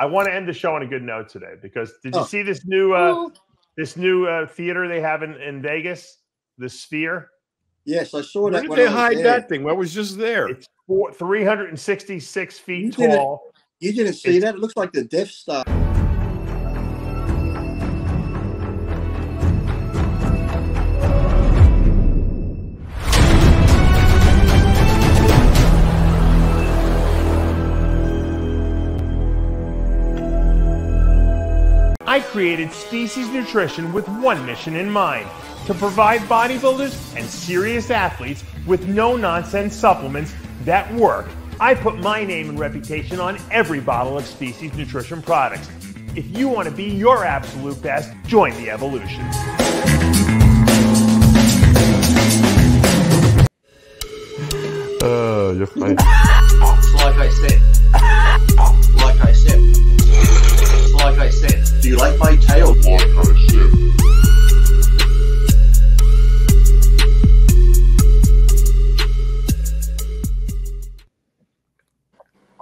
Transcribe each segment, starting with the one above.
I want to end the show on a good note today because did you see this new theater they have in Vegas, the Sphere? Yes, I saw Where that. did they hide that thing? What was just there? It's 366 feet tall. You didn't see that? It looks like the Death Star. I created Species Nutrition with one mission in mind: to provide bodybuilders and serious athletes with no-nonsense supplements that work. I put my name and reputation on every bottle of Species Nutrition products. If you want to be your absolute best, join the evolution. You're funny. Like I said, do you like my tail? Like I said.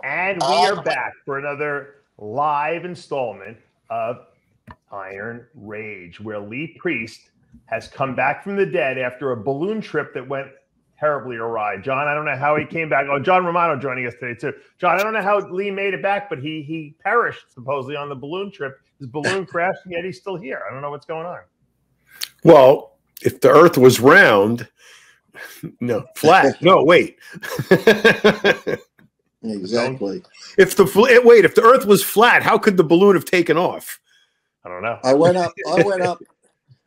And we are back for another live installment of Iron Rage, where Lee Priest has come back from the dead after a balloon trip that went terribly awry. John, I don't know how he came back. Oh, John Romano joining us today too. John, I don't know how Lee made it back, but he perished supposedly on the balloon trip. His balloon crashed, and yet he's still here. I don't know what's going on. Well, if the Earth was round, no, flat. No, wait. Exactly. If the Earth was flat, how could the balloon have taken off? I don't know. I went up.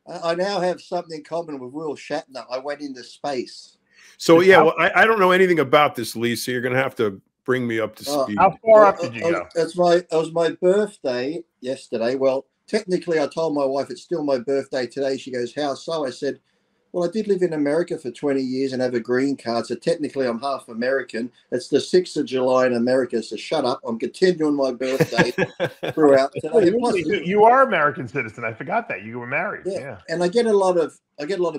I now have something in common with Will Shatner. I went into space. So yeah, well, I don't know anything about this, Lee. So you're going to have to bring me up to speed. How far up did you go? It was my birthday yesterday. Well, technically, I told my wife it's still my birthday today. She goes, "How so?" I said, "Well, I did live in America for 20 years and have a green card, so technically I'm half American. It's the 6th of July in America, so shut up. I'm continuing my birthday throughout today." You are American citizen. I forgot that. You were married. Yeah. And I get a lot of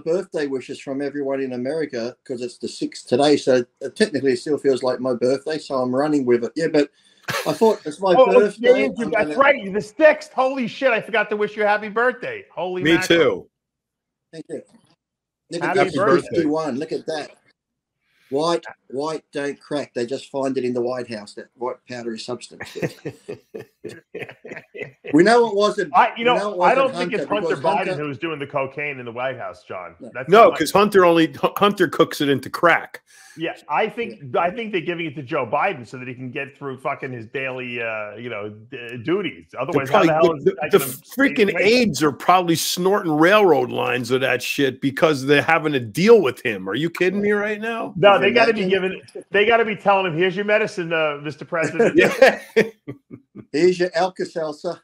birthday wishes from everyone in America because it's the 6th today, so technically it still feels like my birthday, so I'm running with it. Yeah, but I thought it's my birthday. That's right. The 6th. Holy shit. I forgot to wish you a happy birthday. Holy Me too. Thank you. Look at this 51. Look at that. White don't crack. They just find it in the White House, that white powdery substance. We know it wasn't. I don't think it's Hunter Biden who's doing the cocaine in the White House, John. No, because Hunter cooks it into crack. Yeah, I think they're giving it to Joe Biden so that he can get through fucking his daily, duties. Otherwise, how the hell is the freaking aides are probably snorting railroad lines of that shit because they're having to deal with him. Are you kidding me right now? No, they got to be they got to be telling him, "Here's your medicine, Mr. President." Here's your Alka-Seltzer.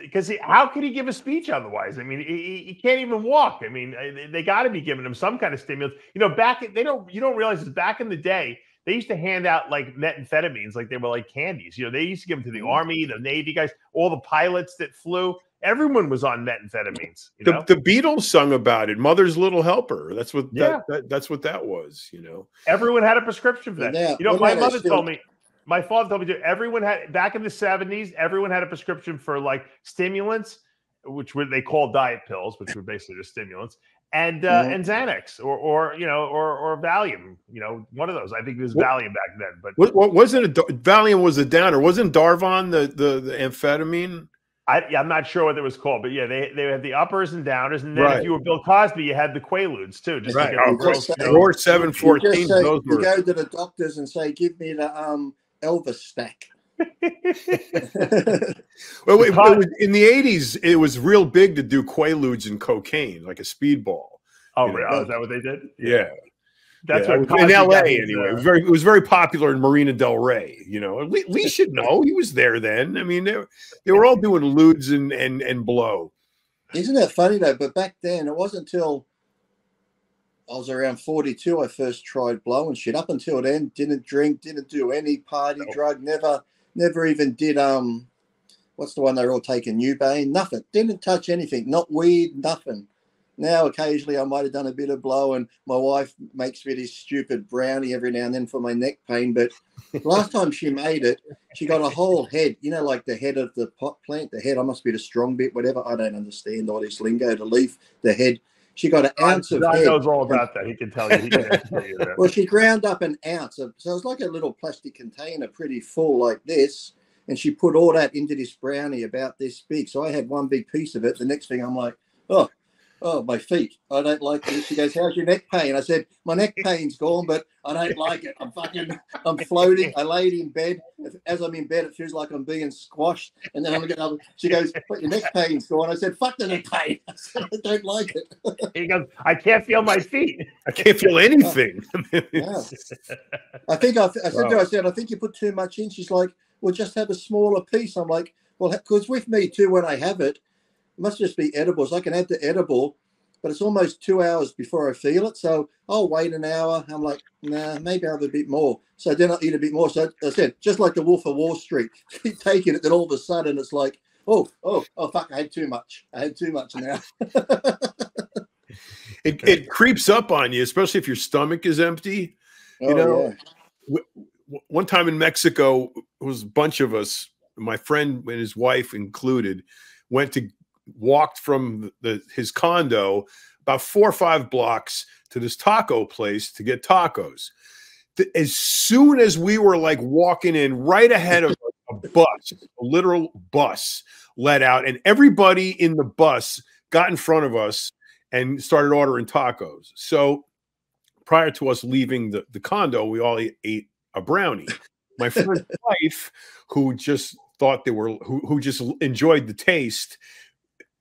Because how could he give a speech otherwise? I mean, he can't even walk. I mean, they got to be giving him some kind of stimulus. You don't realize this, back in the day, they used to hand out like methamphetamines like they were like candies. They used to give them to the Army, the Navy guys, all the pilots that flew. Everyone was on methamphetamines. The Beatles sung about it. Mother's Little Helper. That's what that's what that was. Everyone had a prescription for that. My mother told me. My father told me everyone had, back in the 70s, everyone had a prescription for like stimulants, which they call diet pills, which were basically just stimulants, and Xanax or Valium. One of those. I think it was Valium back then. But what wasn't it? Valium was a downer. Wasn't Darvon the amphetamine? I'm not sure what it was called, but yeah, they had the uppers and downers, and then if you were Bill Cosby, you had the Quaaludes too. Just right. Or 714. You go to the doctors and say, "Give me the Elvis stack." Well, in the 80s, it was real big to do Quaaludes and cocaine, like a speedball. Oh, really? Is that what they did? Yeah. That's what in LA anyway. It was very popular in Marina Del Rey. Lee should know. He was there then. I mean, they were all doing ludes and blow. Isn't that funny though? But back then, it wasn't until I was around 42 I first tried blow and shit. Up until then, didn't drink, didn't do any party drug, never even did what's the one they're all taking, Nubane? Nothing. Didn't touch anything. Not weed, nothing. Now, occasionally, I might have done a bit of blow, and my wife makes me this stupid brownie every now and then for my neck pain. But last time she made it, she got a whole head, you know, like the head of the pot plant, the head. I must be the strong bit, whatever. I don't understand all this lingo, the leaf, the head. She got an ounce of John head. knows all about that. He can tell you. He can answer you that. Well, she ground up an ounce of, so it's like a little plastic container, pretty full like this. And she put all that into this brownie about this big. So I had one big piece of it. The next thing I'm like, oh, my feet. I don't like this. She goes, how's your neck pain? I said, my neck pain's gone, but I don't like it. I'm floating. I laid in bed. As I'm in bed, it feels like I'm being squashed. And then I'm getting up. She goes, but your neck pain's gone. I said, fuck the neck pain. I said, I don't like it. He goes, I can't feel my feet. I can't feel anything. Yeah. I said to her, I think you put too much in. She's like, well, just have a smaller piece. I'm like, well, because with me too, when I have it, it must just be edibles. I can have the edible, but it's almost 2 hours before I feel it. So I'll wait an hour. I'm like, nah, maybe I'll have a bit more. So then I'll eat a bit more. So I said, just like the Wolf of Wall Street, keep taking it. Then all of a sudden it's like, oh, fuck, I had too much. I had too much now. It creeps up on you, especially if your stomach is empty. You know, one time in Mexico, it was a bunch of us, my friend and his wife included, walked from his condo about 4 or 5 blocks to this taco place to get tacos. As soon as we were like walking in, right ahead of a bus, a literal bus let out, and everybody in the bus got in front of us and started ordering tacos. So prior to us leaving the condo, we all ate a brownie. My friend's wife, who just thought who just enjoyed the taste,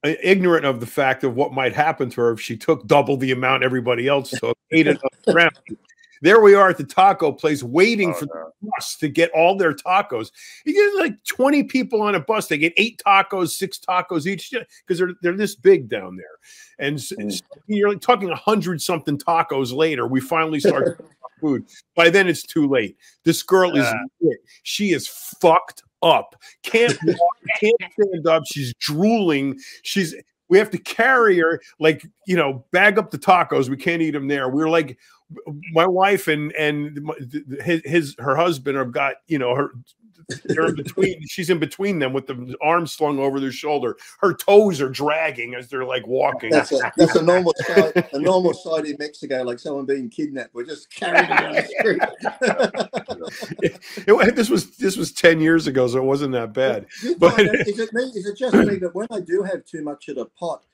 ignorant of the fact of what might happen to her if she took double the amount everybody else took, ate it up brownie. There we are at the taco place waiting for the bus to get all their tacos. You get like 20 people on a bus. They get 8 tacos, 6 tacos each because they're this big down there. And so you're like talking 100-something tacos later. We finally start food. By then it's too late. This girl is lit. She is fucked up. Can't walk, can't stand up. She's drooling. We have to carry her, like, you know, bag up the tacos. We can't eat them there. We're like, my wife and her husband have got, you know, they're in between. She's in between them with the arms slung over their shoulder. Her toes are dragging as they're like walking. That's a normal sight. A normal sight in Mexico, like someone being kidnapped. We're just carrying down the street. This was 10 years ago, so it wasn't that bad. But is it just me that when I do have too much of the pot,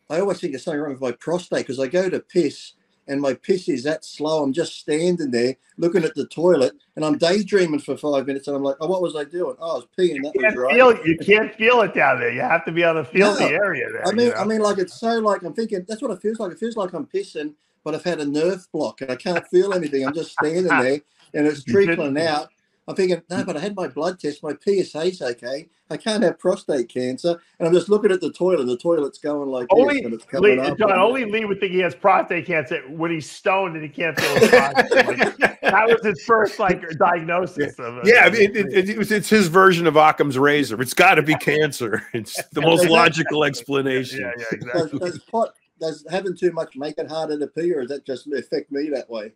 I always think there's something wrong with my prostate because I go to piss. And my piss is that slow. I'm just standing there looking at the toilet, and I'm daydreaming for 5 minutes. And I'm like, "Oh, what was I doing? Oh, I was peeing. That was right." You can't feel it down there. You have to be able to feel the area there. I mean, like it's so like I'm thinking. That's what it feels like. It feels like I'm pissing, but I've had a nerve block, and I can't feel anything. I'm just standing there, and it's trickling out. I'm thinking, no, but I had my blood test. My PSA's okay. I can't have prostate cancer. And I'm just looking at the toilet. The toilet's going like this. And it's coming up. John, only Lee would think he has prostate cancer when he's stoned and he can't feel his prostate. Like, that was his first diagnosis of it. Yeah, I mean, it's his version of Occam's razor. It's got to be cancer. It's the most logical explanation. Yeah, exactly. Does having too much make it harder to pee, or does that just affect me that way?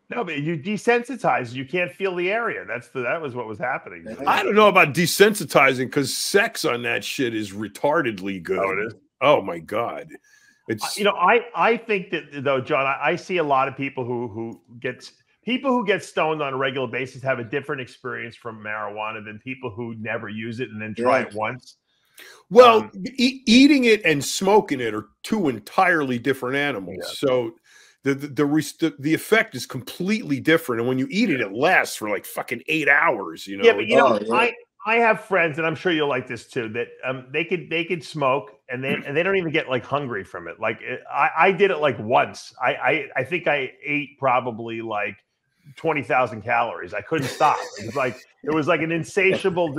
No, but you desensitize. You can't feel the area. That was what was happening. I don't know about desensitizing because sex on that shit is retardedly good. Oh, it is? Oh my God. It's, you know, I think that though, John, I see a lot of people who get stoned on a regular basis have a different experience from marijuana than people who never use it and then try it once. Well, eating it and smoking it are 2 entirely different animals. Yeah. So the effect is completely different, and when you eat it, it lasts for like fucking 8 hours. You know. Yeah, but you know, I have friends, and I'm sure you'll like this too. That they could smoke, and they don't even get like hungry from it. Like I did it like once. I think I ate probably like 20,000 calories. I couldn't stop. It was like an insatiable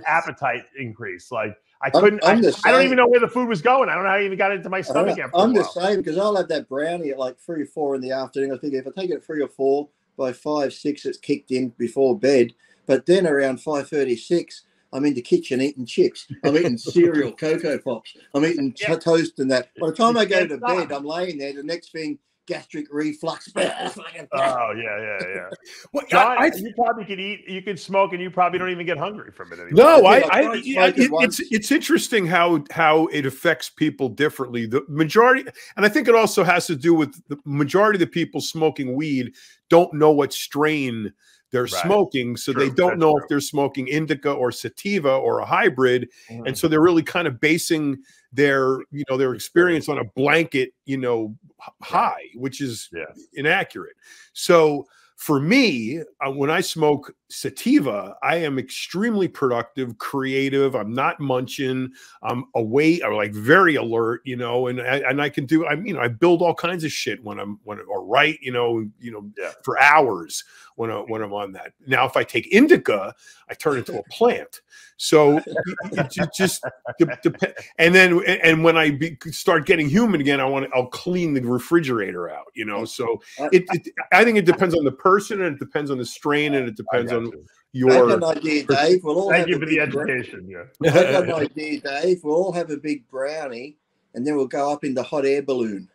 appetite increase. Like I couldn't. I don't even know where the food was going. I don't know how I even got into my stomach. I'm the same because I'll have that brownie at like 3 or 4 in the afternoon. I think if I take it at 3 or 4, by 5, 6, it's kicked in before bed. But then around 5:36, I'm in the kitchen eating chips. I'm eating cereal, Cocoa Pops. I'm eating toast and that. By the time I go to bed, I'm laying there. The next thing, gastric reflux. Oh yeah. Well, John, you probably could eat, you could smoke, and you probably don't even get hungry from it anymore. No, it's interesting how it affects people differently. The majority, and I think it also has to do with the majority of the people smoking weed don't know what strain they're smoking, so they don't know if they're smoking indica or sativa or a hybrid, and so they're really kind of basing their their experience on a blanket high, which is inaccurate. So for me, when I smoke sativa, I am extremely productive, creative. I'm not munching. I'm awake. I'm like very alert, and I can do. I build all kinds of shit when I'm for hours when I'm on that. Now, if I take indica, I turn into a plant. So it just depends. And when I start getting human again, I'll clean the refrigerator out. So I think it depends on the person, and it depends on the strain, and it depends on your. I got an idea, Dave. Thank you for the education. I got an idea, Dave. We'll all have a big brownie, and then we'll go up in the hot air balloon.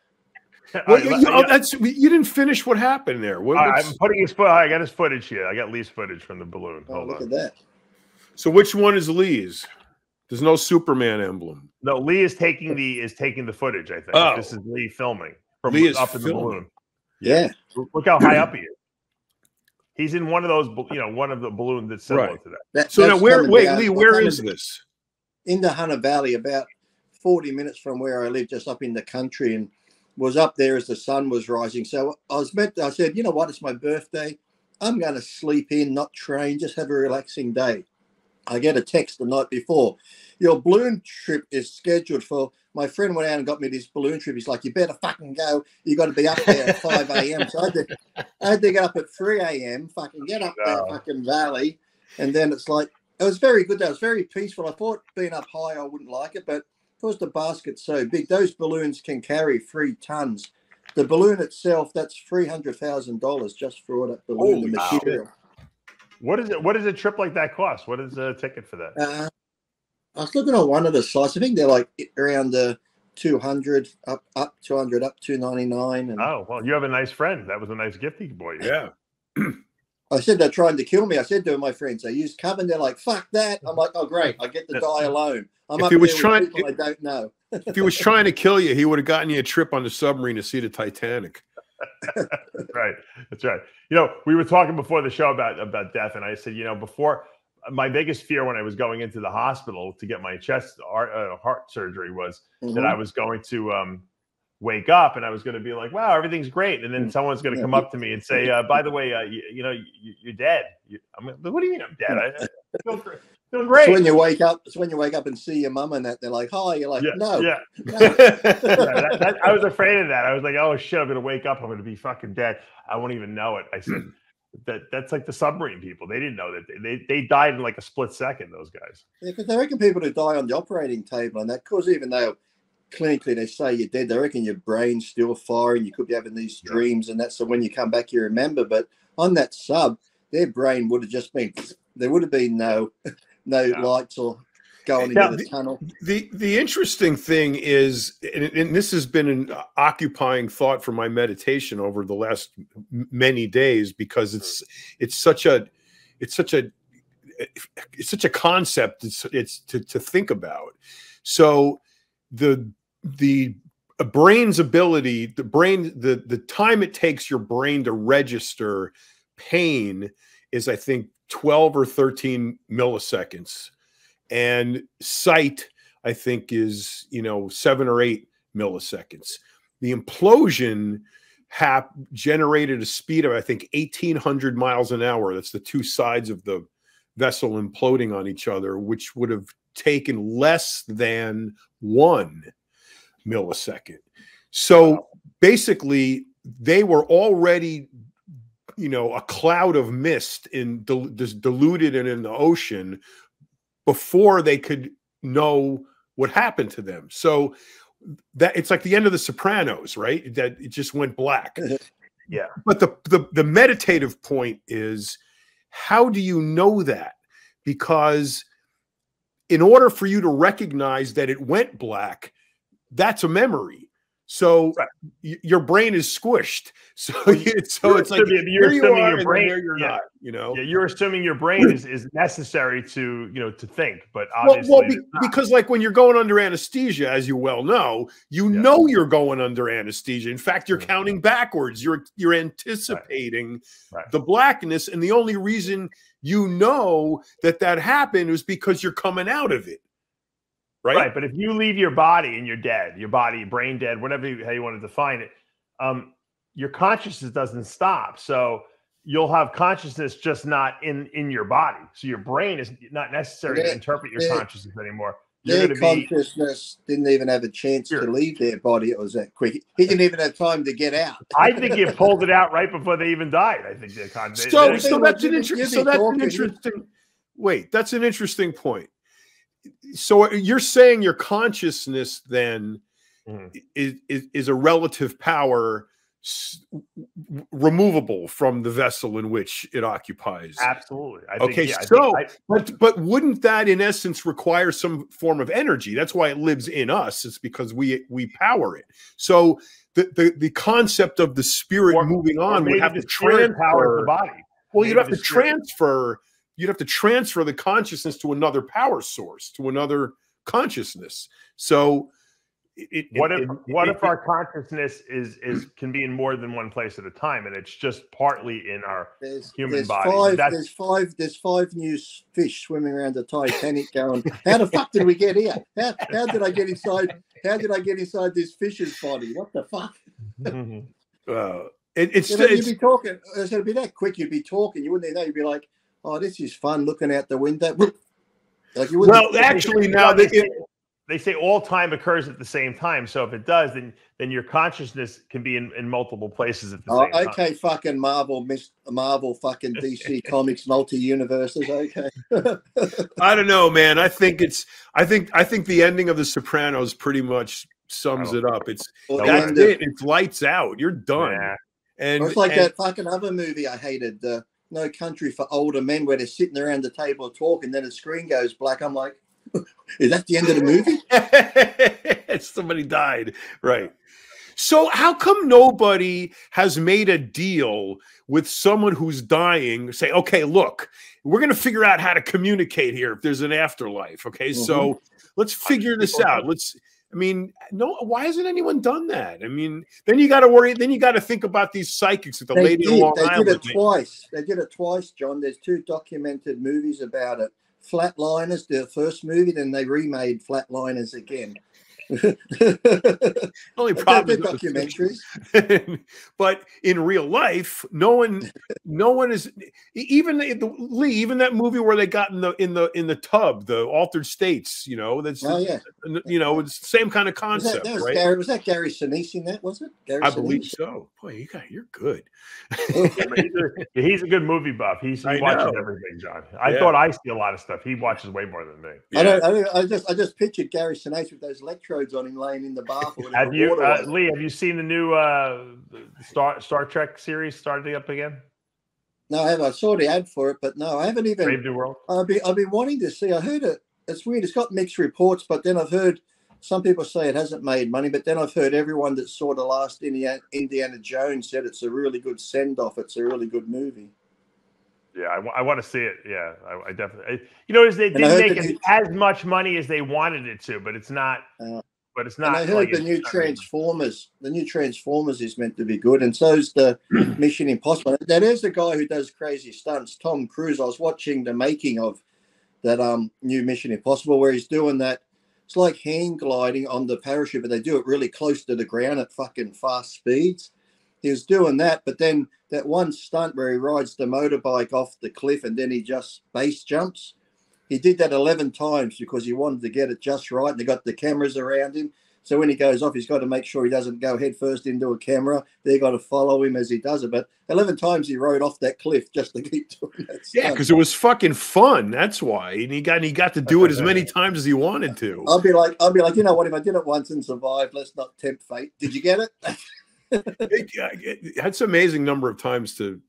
Well, you didn't finish what happened there. I'm putting his foot. I got his footage here. I got Lee's footage from the balloon. Hold on. Look at that. So which one is Lee's? There's no Superman emblem. No, Lee is taking the footage. I think this is Lee filming from Lee is up in the balloon. Yeah, look how high up he is. He's in one of those, one of the balloons that's similar to that. So now, Lee, where is this? In the Hunter Valley, about 40 minutes from where I live, just up in the country, and was up there as the sun was rising. So I said, you know what? It's my birthday. I'm going to sleep in, not train, just have a relaxing day. I get a text the night before. Your balloon trip is scheduled for. My friend went out and got me this balloon trip. He's like, you better fucking go. You got to be up there at 5 a.m. So I had to get up at 3 a.m. Fucking get up that fucking valley, and then it's like it was very good. That was very peaceful. I thought being up high I wouldn't like it, but because the basket's so big, those balloons can carry 3 tons. The balloon itself, that's $300,000 just for that balloon. The material. Wow. What does a trip like that cost? What is a ticket for that? I was looking at one of the sites. I think they're like around the 200 up 200 up 299. And oh well, you have a nice friend. That was a nice gift he bought you. Yeah. I said they're trying to kill me. I said to my friends, I use cover, and they're like, "Fuck that!" I'm like, "Oh great, I get to die alone." I'm up there with people I don't know. If he was trying to kill you, he would have gotten you a trip on the submarine to see the Titanic. That's right. We were talking before the show about death, and I said, before my biggest fear when I was going into the hospital to get my heart surgery was that I was going to wake up and I was going to be like, wow, everything's great, and then someone's going to come up to me and say, by the way, you're dead. I'm like, what do you mean I'm dead? I feel great. So when you wake up and see your mum and that, they're like, hi. You're like, no. Yeah. I was afraid of that. I was like, oh shit, I'm going to wake up. I'm going to be fucking dead. I won't even know it. I said, that's like the submarine people. They didn't know that they died in like a split second. Those guys. Yeah, because they reckon people who die on the operating table and that, because even though clinically they say you're dead, they reckon your brain's still firing. You could be having these dreams and that. So when you come back, you remember. But on that sub, their brain would have just been. There would have been no lights or going into the tunnel. The interesting thing is, and this has been an occupying thought for my meditation over the last many days, because it's such a concept. It's to think about. So the brain's ability, the time it takes your brain to register pain is, I think, 12 or 13 milliseconds, and sight, I think, is 7 or 8 milliseconds. The implosion generated a speed of, I think, 1,800 miles an hour. That's the two sides of the vessel imploding on each other, which would have taken less than 1 millisecond. So basically, they were already a cloud of mist diluted and in the ocean before they could know what happened to them. So that it's like the end of The Sopranos, right? That it just went black. Yeah. But the meditative point is, how do you know that? Because in order for you to recognize that it went black, that's a memory. So your brain is squished. So it's like you're assuming your brain, you're not, you know. Yeah, you're assuming your brain is necessary to, you know, to think, but obviously because like when you're going under anesthesia, as you well know, you know you're going under anesthesia. In fact, you're counting backwards. You're anticipating the blackness, and the only reason you know that happened is because you're coming out of it. Right. But if you leave your body and you're dead, your body, brain dead, whatever how you want to define it, your consciousness doesn't stop. So you'll have consciousness, just not in your body. So your brain is not necessary to interpret your consciousness anymore. Their consciousness didn't even have a chance to leave their body. It was that quick. He didn't even have time to get out. I think you pulled it out right before they even died. I think their consciousness. So that's an interesting. Wait, that's an interesting point. So you're saying your consciousness then is a relative power removable from the vessel in which it occupies. Absolutely. But wouldn't that in essence require some form of energy? That's why it lives in us. It's because we power it. So the concept of the spirit moving on would have to transfer the body. Well, you'd have to transfer. You'd have to transfer the consciousness to another power source, to another consciousness. So, what if our consciousness can be in more than one place at a time, and it's just partly in our human body? There's five new fish swimming around the Titanic, going, "How the fuck did we get here? How did I get inside? How did I get inside this fish's body? What the fuck?" You'd be talking. It'd be that quick. You'd be talking. You wouldn't even know. You'd be like, "Oh, this is fun looking out the window." Like you well, actually, now they say all time occurs at the same time. So if it does, then your consciousness can be in multiple places at the same time. Okay, fucking Marvel, fucking DC Comics, multi-universes. Okay. I don't know, man. I think the ending of The Sopranos pretty much sums it up. It's It's lights out. You're done. Yeah. And it's like that fucking other movie I hated. No Country for Older Men, where they're sitting around the table talking, then the screen goes black. I'm like, is that the end of the movie? Somebody died. Right. So how come nobody has made a deal with someone who's dying? Say, okay, look, we're going to figure out how to communicate here if there's an afterlife. Okay, so let's figure this out. Why hasn't anyone done that? I mean, then you got to worry. Then you got to think about these psychics at the lady in Long Island. They did it twice. They did it twice, John. There's 2 documented movies about it. Flatliners, the first movie, then they remade Flatliners again. Only problem documentaries. But in real life, no one is even even that movie where they got in the tub, the altered states, that's it's the same kind of concept. Was that Gary Sinise in that, was it? I believe so. Boy, you're good. He's a good movie buff. He watches everything, John. I thought I see a lot of stuff. He watches way more than me. Yeah. I just pictured Gary Sinise with those electrodes on him laying in the bath. Have you, Lee? Have you seen the new Star Trek series starting up again? No, I haven't. I saw the ad for it, but no, I haven't even. Brave New World. I've been wanting to see. I heard it. It's weird. It's got mixed reports, but then I've heard some people say it hasn't made money. But then I've heard everyone that saw the last Indiana Jones said it's a really good send off. It's a really good movie. Yeah, I want to see it. Yeah, I definitely. They didn't make as much money as they wanted it to, but it's not. But it's not. And I heard the new Transformers. The new Transformers is meant to be good, and so's the Mission Impossible. Now, there's the guy who does crazy stunts, Tom Cruise. I was watching the making of that new Mission Impossible, where he's doing that. It's like hang gliding on the parachute, but they do it really close to the ground at fucking fast speeds. He was doing that, but then that one stunt where he rides the motorbike off the cliff and then he just base jumps. He did that 11 times because he wanted to get it just right. And they got the cameras around him. So when he goes off, he's got to make sure he doesn't go head first into a camera. They've got to follow him as he does it. But 11 times he rode off that cliff just to keep doing that stunt. Yeah, because it was fucking fun. That's why. And he got to do it as many times as he wanted to. I'll be like, you know what? If I did it once and survived, let's not tempt fate. Did you get it? It's an amazing number of times to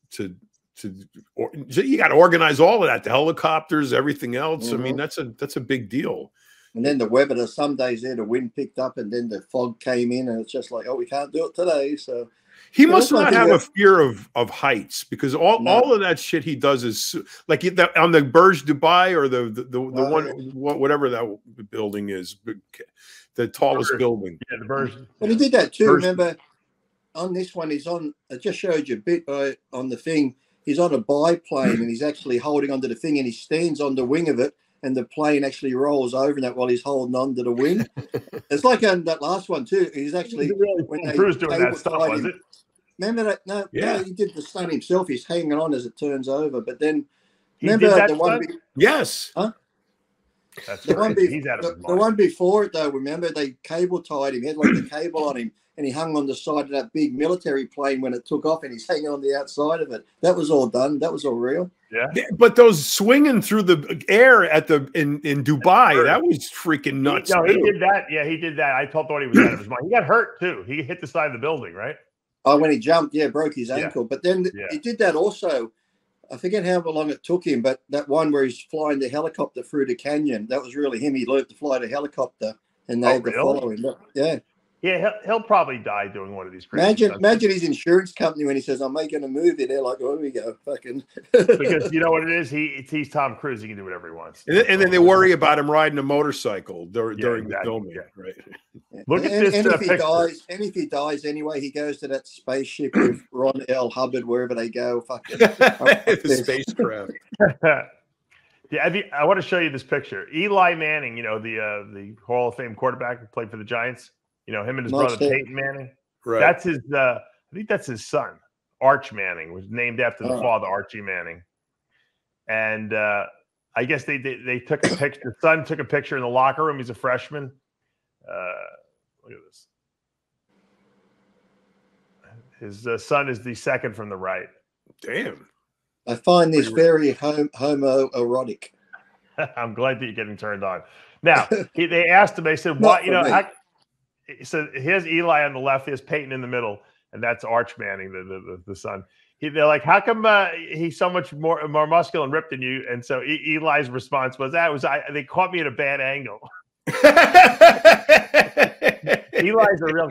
you got to organize all of that, the helicopters, everything else. I mean, that's a big deal. And then the weather, there's some days there the wind picked up and then the fog came in, and it's just like, oh, we can't do it today. So he must not have a fear of heights, because all of that shit he does is like on the Burj Dubai or the one, whatever that building is, the tallest building. Yeah, the Burj. But he did that too. Remember, on this one, he's on. I just showed you a bit on the thing. He's on a biplane and he's actually holding onto the thing, and he stands on the wing of it, and the plane actually rolls over that while he's holding on to the wing. It's like on that last one too. He's actually when Cruise doing that stuff, was it? Remember that? No, he did the stunt himself. He's hanging on as it turns over. But then remember the one? Yes. Huh? That's the one. He's out of his mind. The one before it, though. Remember, they cable tied him. He had like the cable on him, and he hung on the side of that big military plane when it took off, and he's hanging on the outside of it. That was all done. That was all real. Yeah. But those swinging through the air in Dubai, that was freaking nuts. He did that. Yeah, he did that. I thought he was out of his mind. He got hurt too. He hit the side of the building, right? Oh, when he jumped, broke his ankle. But then he did that also. I forget how long it took him, but that one where he's flying the helicopter through the canyon, that was really him. He learned to fly the helicopter, and they had to follow him. Yeah. Yeah, he'll probably die doing one of these crazy Imagine his insurance company when he says, I'm making a movie. They're like, oh, here we go. Fucking. Because you know what it is? He's Tom Cruise. He can do whatever he wants. And then they worry about him riding a motorcycle during the filming. Yeah. Right. Look at this. And if he dies anyway, he goes to that spaceship with Ron L. Hubbard, wherever they go. Fucking the spacecraft. I want to show you this picture. Eli Manning, the Hall of Fame quarterback who played for the Giants. Him and his brother Peyton Manning. Right. That's his. I think that's his son, Arch Manning, was named after the father, Archie Manning. And I guess they took a picture. The son took a picture in the locker room. He's a freshman. Look at this. His son is the second from the right. Damn. I find this very homoerotic. I'm glad that you're getting turned on. Now they asked him. They said, "What So here's Eli on the left, here's Peyton in the middle, and that's Arch Manning, the son. They're like, how come he's so much more muscular and ripped than you? And so Eli's response was, they caught me at a bad angle. Eli's a real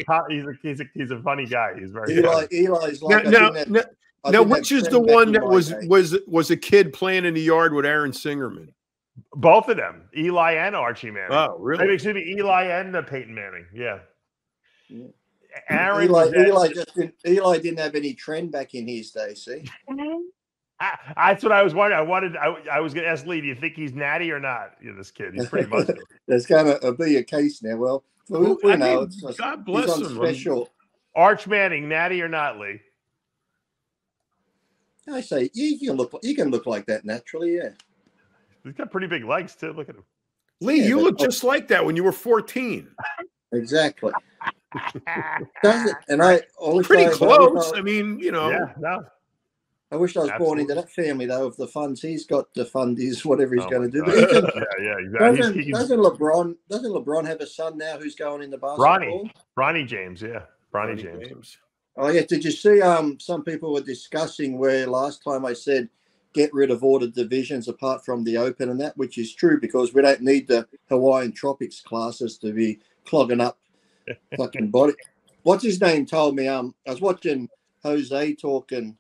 he's a funny guy. He's very Eli's like now which is the one that was a kid playing in the yard with Aaron Singerman? Both of them, Eli and Archie Manning. Oh, really? Maybe excuse me, Eli and Peyton Manning. Yeah. Aaron. Eli didn't have any trend back in his day. See, that's what I was wondering. I was going to ask Lee, do you think he's natty or not? This kid, he's pretty muscular. There's going to be a case now. Well, we know. God bless him. Special. Arch Manning, natty or not, Lee? I say you can look like that naturally. Yeah. He's got pretty big legs too. Look at him. Lee, you look just like that when you were 14. Exactly. And I pretty close. I mean, Yeah, no. I wish I was born into that family though. Of the funds he's got to fund his whatever he's going to do. But Exactly. Doesn't LeBron have a son now who's going in the basketball? Bronny James, yeah. Bronny James. Oh yeah. Did you see? Some people were discussing where last time I said, get rid of all the divisions apart from the Open and that, which is true because we don't need the Hawaiian Tropics classes to be clogging up fucking body. What's his name told me, I was watching Jose talking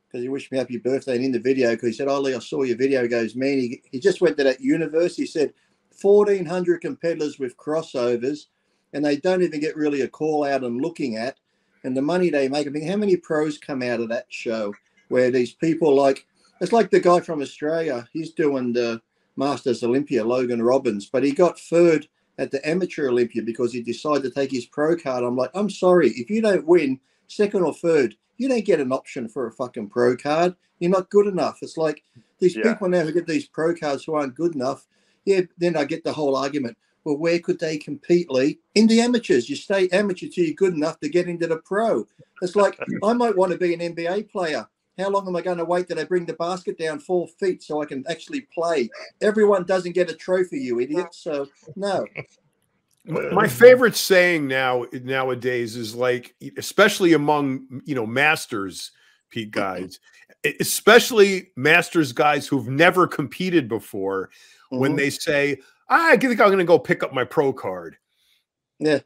because he wished me happy birthday and in the video because he said, oh, Lee, I saw your video. He goes, man, he just went to that university. He said 1,400 competitors with crossovers and they don't even get really a call out and looking at. And the money they make, I mean, how many pros come out of that show where these people like, it's like the guy from Australia. He's doing the Masters Olympia, Logan Robbins, but he got third at the Amateur Olympia because he decided to take his pro card. I'm like, I'm sorry. If you don't win second or third, you don't get an option for a fucking pro card. You're not good enough. It's like these people now who get these pro cards who aren't good enough. Yeah, then I get the whole argument. Well, where could they compete, Lee? In the amateurs. You stay amateur till you're good enough to get into the pro. It's like I might want to be an NBA player. How long am I going to wait till they bring the basket down 4 feet so I can actually play? Everyone doesn't get a trophy, you idiot. So, no. My favorite saying nowadays is like, especially among, masters, Pete guys, especially masters guys who've never competed before, when they say, I think I'm going to go pick up my pro card. Yeah,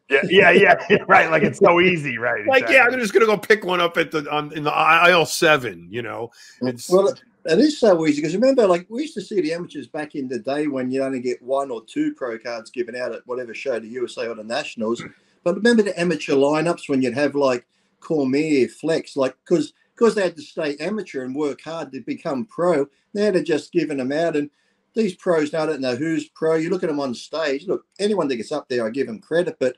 right. Like it's so easy, right? Like, exactly. yeah, I'm just going to go pick one up at in the aisle 7. You know, well, it is so easy because remember, like we used to see the amateurs back in the day when you only get 1 or 2 pro cards given out at whatever show, the USA or the Nationals. But remember the amateur lineups when you'd have like Cormier, Flex, like because they had to stay amateur and work hard to become pro. Now they're just giving them out, and these pros now don't know who's pro. You look at them on stage. Look, anyone that gets up there, I give them credit, but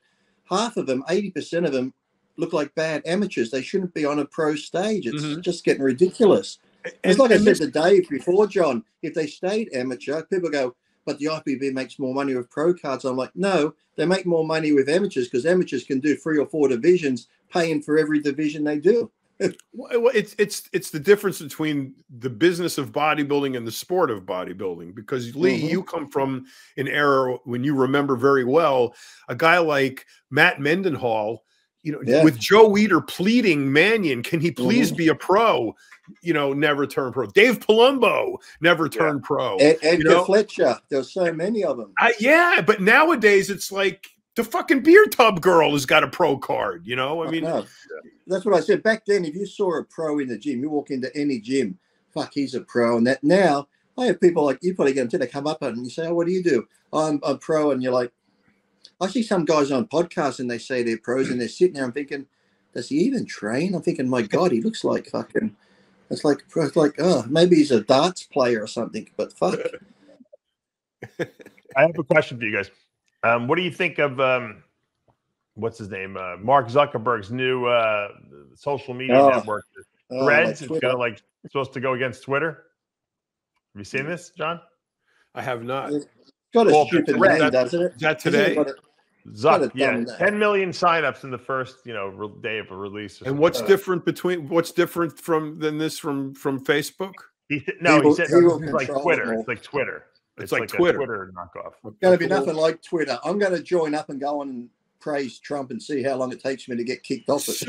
half of them, 80% of them, look like bad amateurs. They shouldn't be on a pro stage. It's just getting ridiculous. It's like I said to Dave before, John, if they stayed amateur, people go, but the IPB makes more money with pro cards. I'm like, no, they make more money with amateurs because amateurs can do 3 or 4 divisions, paying for every division they do. Well, it's the difference between the business of bodybuilding and the sport of bodybuilding. Because Lee, you come from an era when you remember very well a guy like Matt Mendenhall, you know, with Joe Weider pleading Mannion, can he please be a pro? You know, never turn pro. Dave Palumbo never turned pro. Edgar Fletcher, there's so many of them. Yeah, but nowadays it's like the fucking beer tub girl has got a pro card. You know, I mean. That's what I said back then. If you saw a pro in the gym, you walk into any gym, fuck, he's a pro. And that now I have people like you probably get them to come up and you say, oh, what do you do? I'm a pro. And you're like, I see some guys on podcasts and they say they're pros and they're sitting there. I'm thinking, does he even train? I'm thinking, my God, he looks like fucking. It's like, oh, maybe he's a darts player or something. But fuck. I have a question for you guys. What do you think of what's his name? Mark Zuckerberg's new social media network, Threads. It's gonna like supposed to go against Twitter. Have you seen this, John? I have not. It's got a stupid name, doesn't it? Is that today? Zuck, 10 million signups in the first, day of a release. And what's different from Facebook? He said it's like Twitter. It's like Twitter. It's like Twitter. A Twitter knockoff. It's going to be nothing like Twitter. I'm going to join up and go on and praise Trump and see how long it takes me to get kicked off it.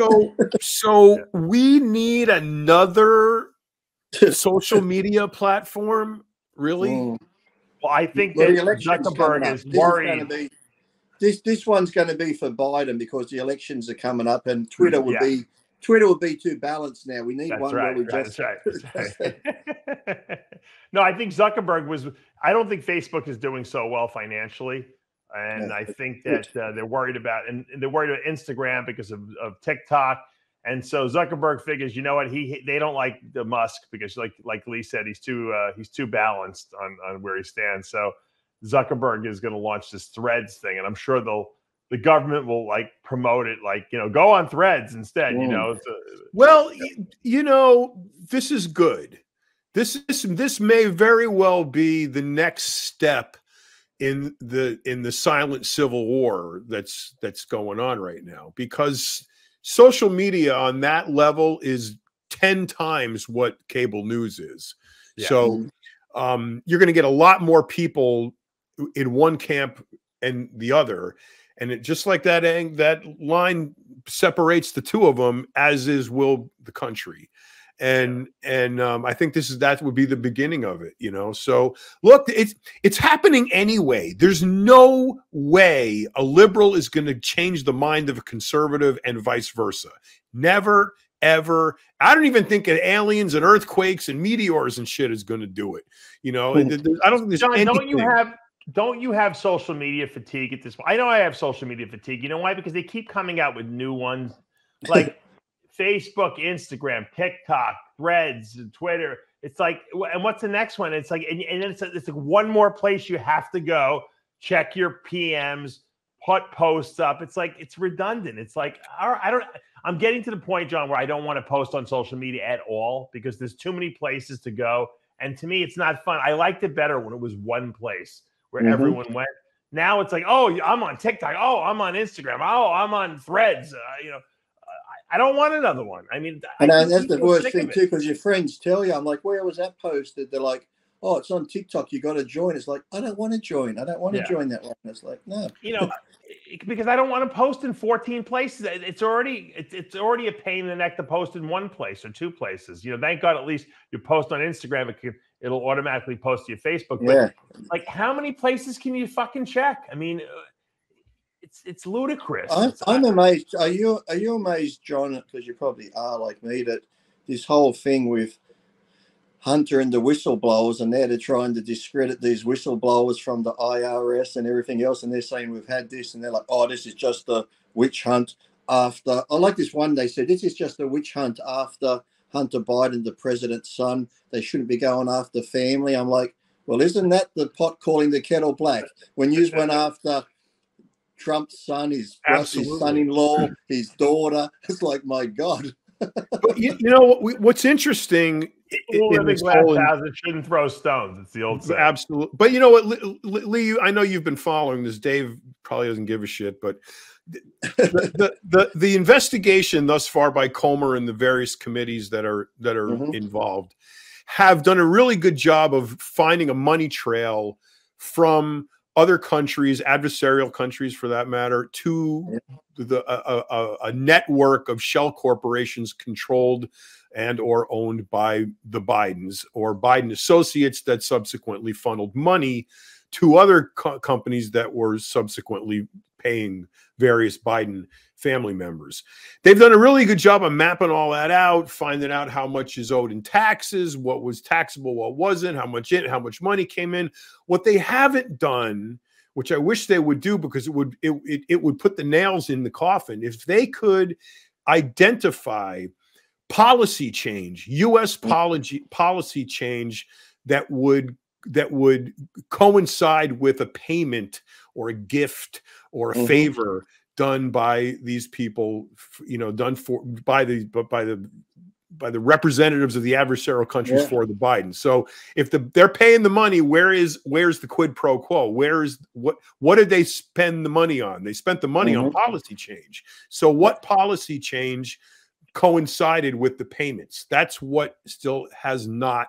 So we need another social media platform, really? Well, I think that Zuckerberg is worried. This one's going to be for Biden because the elections are coming up, and Twitter will be too balanced now. We need one where we just. That's right. No, I think Zuckerberg I don't think Facebook is doing so well financially. And I think that they're worried about Instagram because of TikTok. And so Zuckerberg figures, you know what, they don't like the Musk because like Lee said, he's too balanced on where he stands. So Zuckerberg is going to launch this Threads thing, and I'm sure the government will like promote it, like, go on Threads instead. Well, this is good. This may very well be the next step in the silent civil war that's going on right now, because social media on that level is 10 times what cable news is. Yeah. So you're going to get a lot more people in one camp and the other, and it just like that line separates the two of them, as will the country. And I think that would be the beginning of it, So look, it's happening anyway. There's no way a liberal is going to change the mind of a conservative and vice versa. Never, ever. I don't even think aliens and earthquakes and meteors and shit is going to do it. I don't think there's John, anything. Don't you have social media fatigue at this point? I know I have social media fatigue. You know why? Because they keep coming out with new ones, like Facebook, Instagram, TikTok, Threads, and Twitter. It's like, and what's the next one? It's like, and then it's like one more place you have to go, check your PMs, put posts up. It's like, it's redundant. It's like, I'm getting to the point, John, where I don't want to post on social media at all because there's too many places to go. And to me, it's not fun. I liked it better when it was one place where everyone went. Now it's like, oh, I'm on TikTok. Oh, I'm on Instagram. Oh, I'm on Threads. I don't want another one. I mean, and that's the worst thing too, because your friends tell you, I'm like, where was that posted? They're like, oh, it's on TikTok, you got to join. It's like, I don't want to join. I don't want to join that one. It's like, no. You know, because I don't want to post in 14 places. It's already a pain in the neck to post in one place or two places. You know, thank God at least you post on Instagram, it'll automatically post to your Facebook. But like, how many places can you fucking check? I mean, it's ludicrous. I'm amazed. Are you amazed, John? Because you probably are like me, that this whole thing with Hunter and the whistleblowers, and they're trying to discredit these whistleblowers from the IRS and everything else, and they're saying we've had this, and they're like, oh, this is just a witch hunt after. I like this one. They said this is just a witch hunt after Hunter Biden, the president's son. They shouldn't be going after family. I'm like, well, isn't that the pot calling the kettle black? When you went after Trump's son, his son-in-law, his daughter, it's like, my God. But you know what's interesting? In the glass house, it shouldn't throw stones. It's the old saying. Absolutely. But you know what, Lee? I know you've been following this. Dave probably doesn't give a shit. But the investigation thus far by Comer and the various committees that are involved have done a really good job of finding a money trail from other countries, adversarial countries for that matter, to a network of shell corporations controlled and or owned by the Bidens or Biden associates that subsequently funneled money to other companies that were subsequently paying various Biden family members. They've done a really good job of mapping all that out, finding out how much is owed in taxes, what was taxable, what wasn't, how much money came in. What they haven't done, which I wish they would do, because it would put the nails in the coffin, if they could identify policy change, U.S. policy change that would coincide with a payment or a gift or a favor done by these people, you know, done by the representatives of the adversarial countries for the Biden. So if they're paying the money, where's the quid pro quo? What did they spend the money on? They spent the money on policy change. So what policy change coincided with the payments? That's what still has not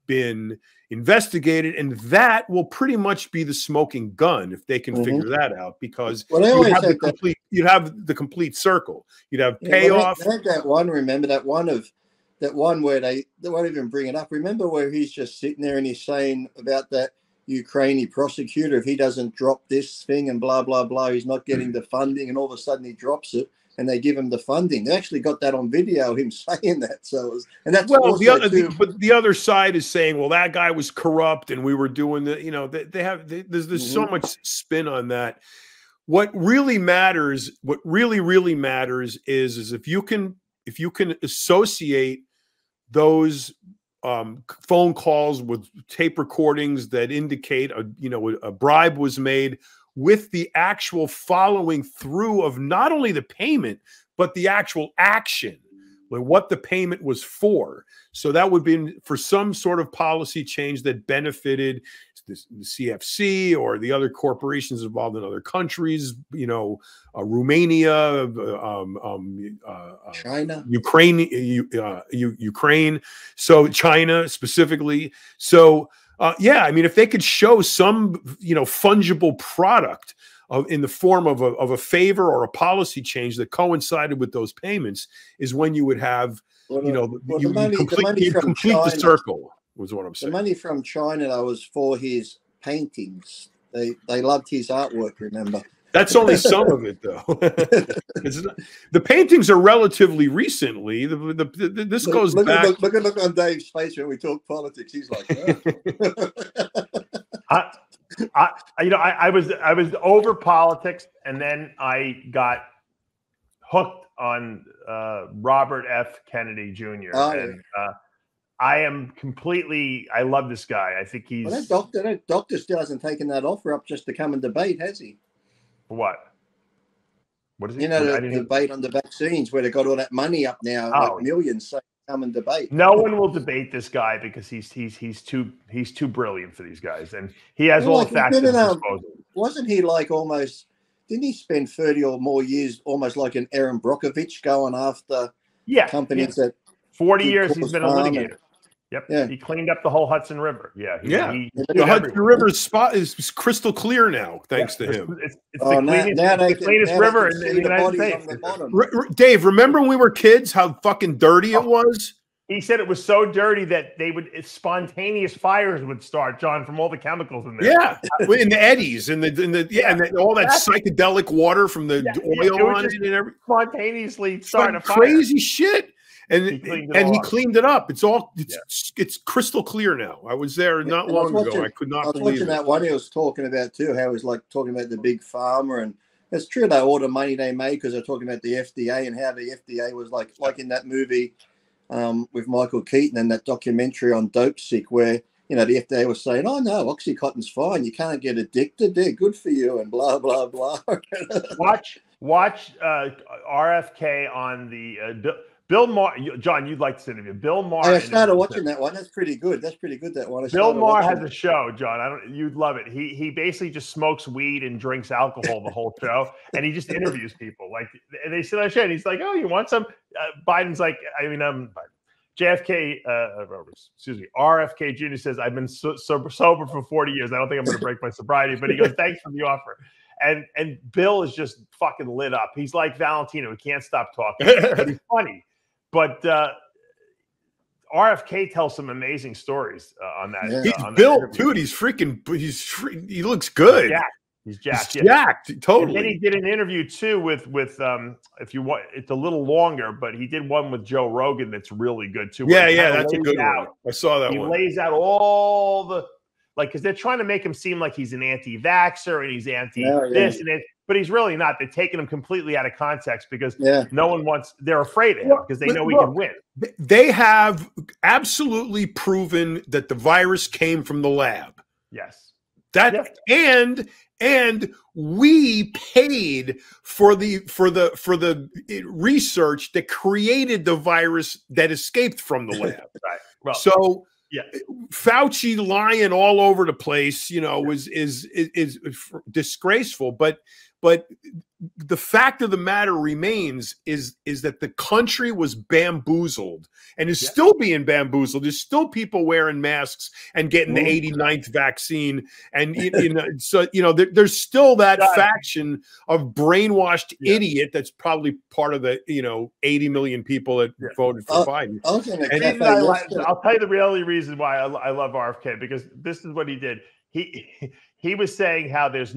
been investigated, and that will pretty much be the smoking gun if they can figure that out, because you'd have the complete circle. You'd have payoff. I had that one. Remember that one where they won't even bring it up. Remember where he's just sitting there and he's saying about that Ukrainian prosecutor, if he doesn't drop this thing and blah blah blah, he's not getting the funding, and all of a sudden he drops it. And they give him the funding. They actually got that on video, him saying that. So, and that's but the other side is saying, well, that guy was corrupt, and we were doing the, you know, there's so much spin on that. What really matters, what really matters is if you can associate those phone calls with tape recordings that indicate a bribe was made, with the actual following through of not only the payment, but the actual action, like what the payment was for. So that would be for some sort of policy change that benefited the CFC or the other corporations involved in other countries, you know, Romania, China, Ukraine. So China specifically. So yeah, I mean, if they could show some, you know, fungible product in the form of a favor or a policy change that coincided with those payments, is when you would have, you complete the circle. Was what I'm saying. The money from China, though, was for his paintings. They loved his artwork. Remember. That's only some of it, though. The paintings are relatively recently. This goes back. Look on Dave's face when we talk politics. He's like, oh. I was over politics, and then I got hooked on Robert F. Kennedy Jr. I am completely. I love this guy. I think he's. Well, that doctor still hasn't taken that offer up just to come and debate, has he? What is it? You know, the debate on the vaccines where they got all that money up now, like millions. So come and debate. No one will debate this guy because he's too brilliant for these guys, and he has all the facts at his disposal. Wasn't he like almost? Didn't he spend 30 or more years, almost like an Aaron Brockovich, going after companies that 40 years he's been a litigator. Yep. Yeah. He cleaned up the whole Hudson River. Yeah. The Hudson River spot is crystal clear now, thanks to him. It's the cleanest river in the United States. Dave, remember when we were kids, how fucking dirty it was? He said it was so dirty that spontaneous fires would start, John, from all the chemicals in there. Yeah, in the eddies, and all that psychedelic water from the oil on it, and everything. Spontaneously start a fire. Crazy shit. And he cleaned it up. It's crystal clear now. I was there not long ago. I could not believe it. I was watching that one he was talking about too, how he was like talking about the big pharma, and it's true though, all the money they made because they're talking about the FDA and how the FDA was like in that movie with Michael Keaton and that documentary on Dope Sick, where the FDA was saying, "Oh no, Oxycontin's fine. You can't get addicted. They're good for you," and blah blah blah. Watch RFK on the Bill Maher. John, you'd like this interview. Bill Maher. I started watching that one. That's pretty good. That one. Bill Maher has a show, John. You'd love it. He basically just smokes weed and drinks alcohol the whole show, and he just interviews people. Like, and they sit on shit. And he's like, "Oh, you want some?" Biden's like, JFK, excuse me, RFK Jr. says, "I've been sober for 40 years. I don't think I'm going to break my sobriety." But he goes, "Thanks for the offer." And Bill is just fucking lit up. He's like Valentino. He can't stop talking. But he's funny. But RFK tells some amazing stories on that. He's built, dude. He looks good. Yeah. He's jacked. He's jacked, totally. And then he did an interview too with if you want, it's a little longer, but he did one with Joe Rogan that's really good too. Yeah, that's a good one. I saw that one. He lays out all the because they're trying to make him seem like he's an anti-vaxxer and he's anti-this and it, but he's really not. They're taking him completely out of context because no one wants. They're afraid of him because they know he can win. They have absolutely proven that the virus came from the lab. Yes. And we paid for the research that created the virus that escaped from the lab. Right. Well, so Fauci lying all over the place, is disgraceful. But the fact of the matter remains is that the country was bamboozled and is still being bamboozled. There's still people wearing masks and getting the 89th vaccine. And, there's still that faction of brainwashed idiot that's probably part of the, 80 million people that voted for Biden. I'll tell you the real reason why I love RFK, because this is what he did. He was saying how there's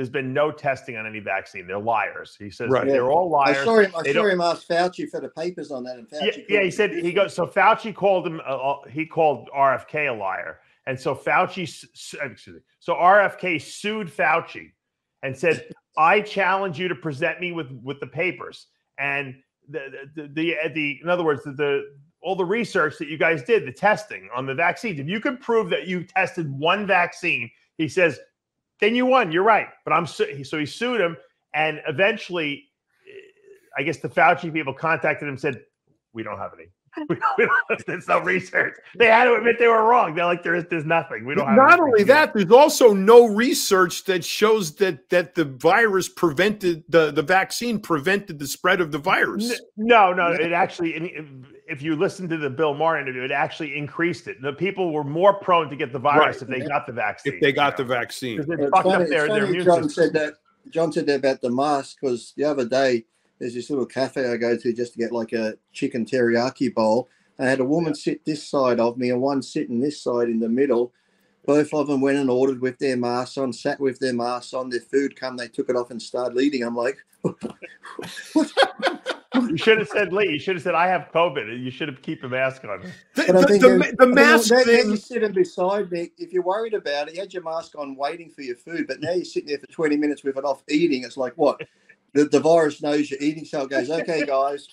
been no testing on any vaccine. They're liars. He says they're all liars. I saw him ask Fauci for the papers on that. And Fauci he said so Fauci called him. He called RFK a liar, and so RFK sued Fauci and said, "I challenge you to present me with the papers and in other words all the research that you guys did, the testing on the vaccines. If you could prove that you tested one vaccine," he says, "then you won. You're right." But so he sued him, and eventually, I guess the Fauci people contacted him and said, "We don't have any. There's no research." They had to admit they were wrong. They're like, "There's nothing. We don't have." Not only that, there's also no research that shows that the virus prevented the vaccine prevented the spread of the virus. No. It actually, if you listen to the Bill Maher interview, it actually increased it. The people were more prone to get the virus if they got the vaccine. If they got the vaccine, because it fucked up their immune system. John said that about the mask, because the other day there's this little cafe I go to just to get like a chicken teriyaki bowl. I had a woman sit this side of me and one sitting this side in the middle. Both of them went and ordered with their masks on, sat with their masks on. Their food come, they took it off and started eating. I'm like, You should have said, Lee. You should have said, "I have COVID." You should have keep a mask on. The mask thing. You're sitting beside me. If you're worried about it, you had your mask on, waiting for your food. But now you're sitting there for 20 minutes with it off, eating. It's like what? The virus knows you're eating, so it goes, "Okay, guys,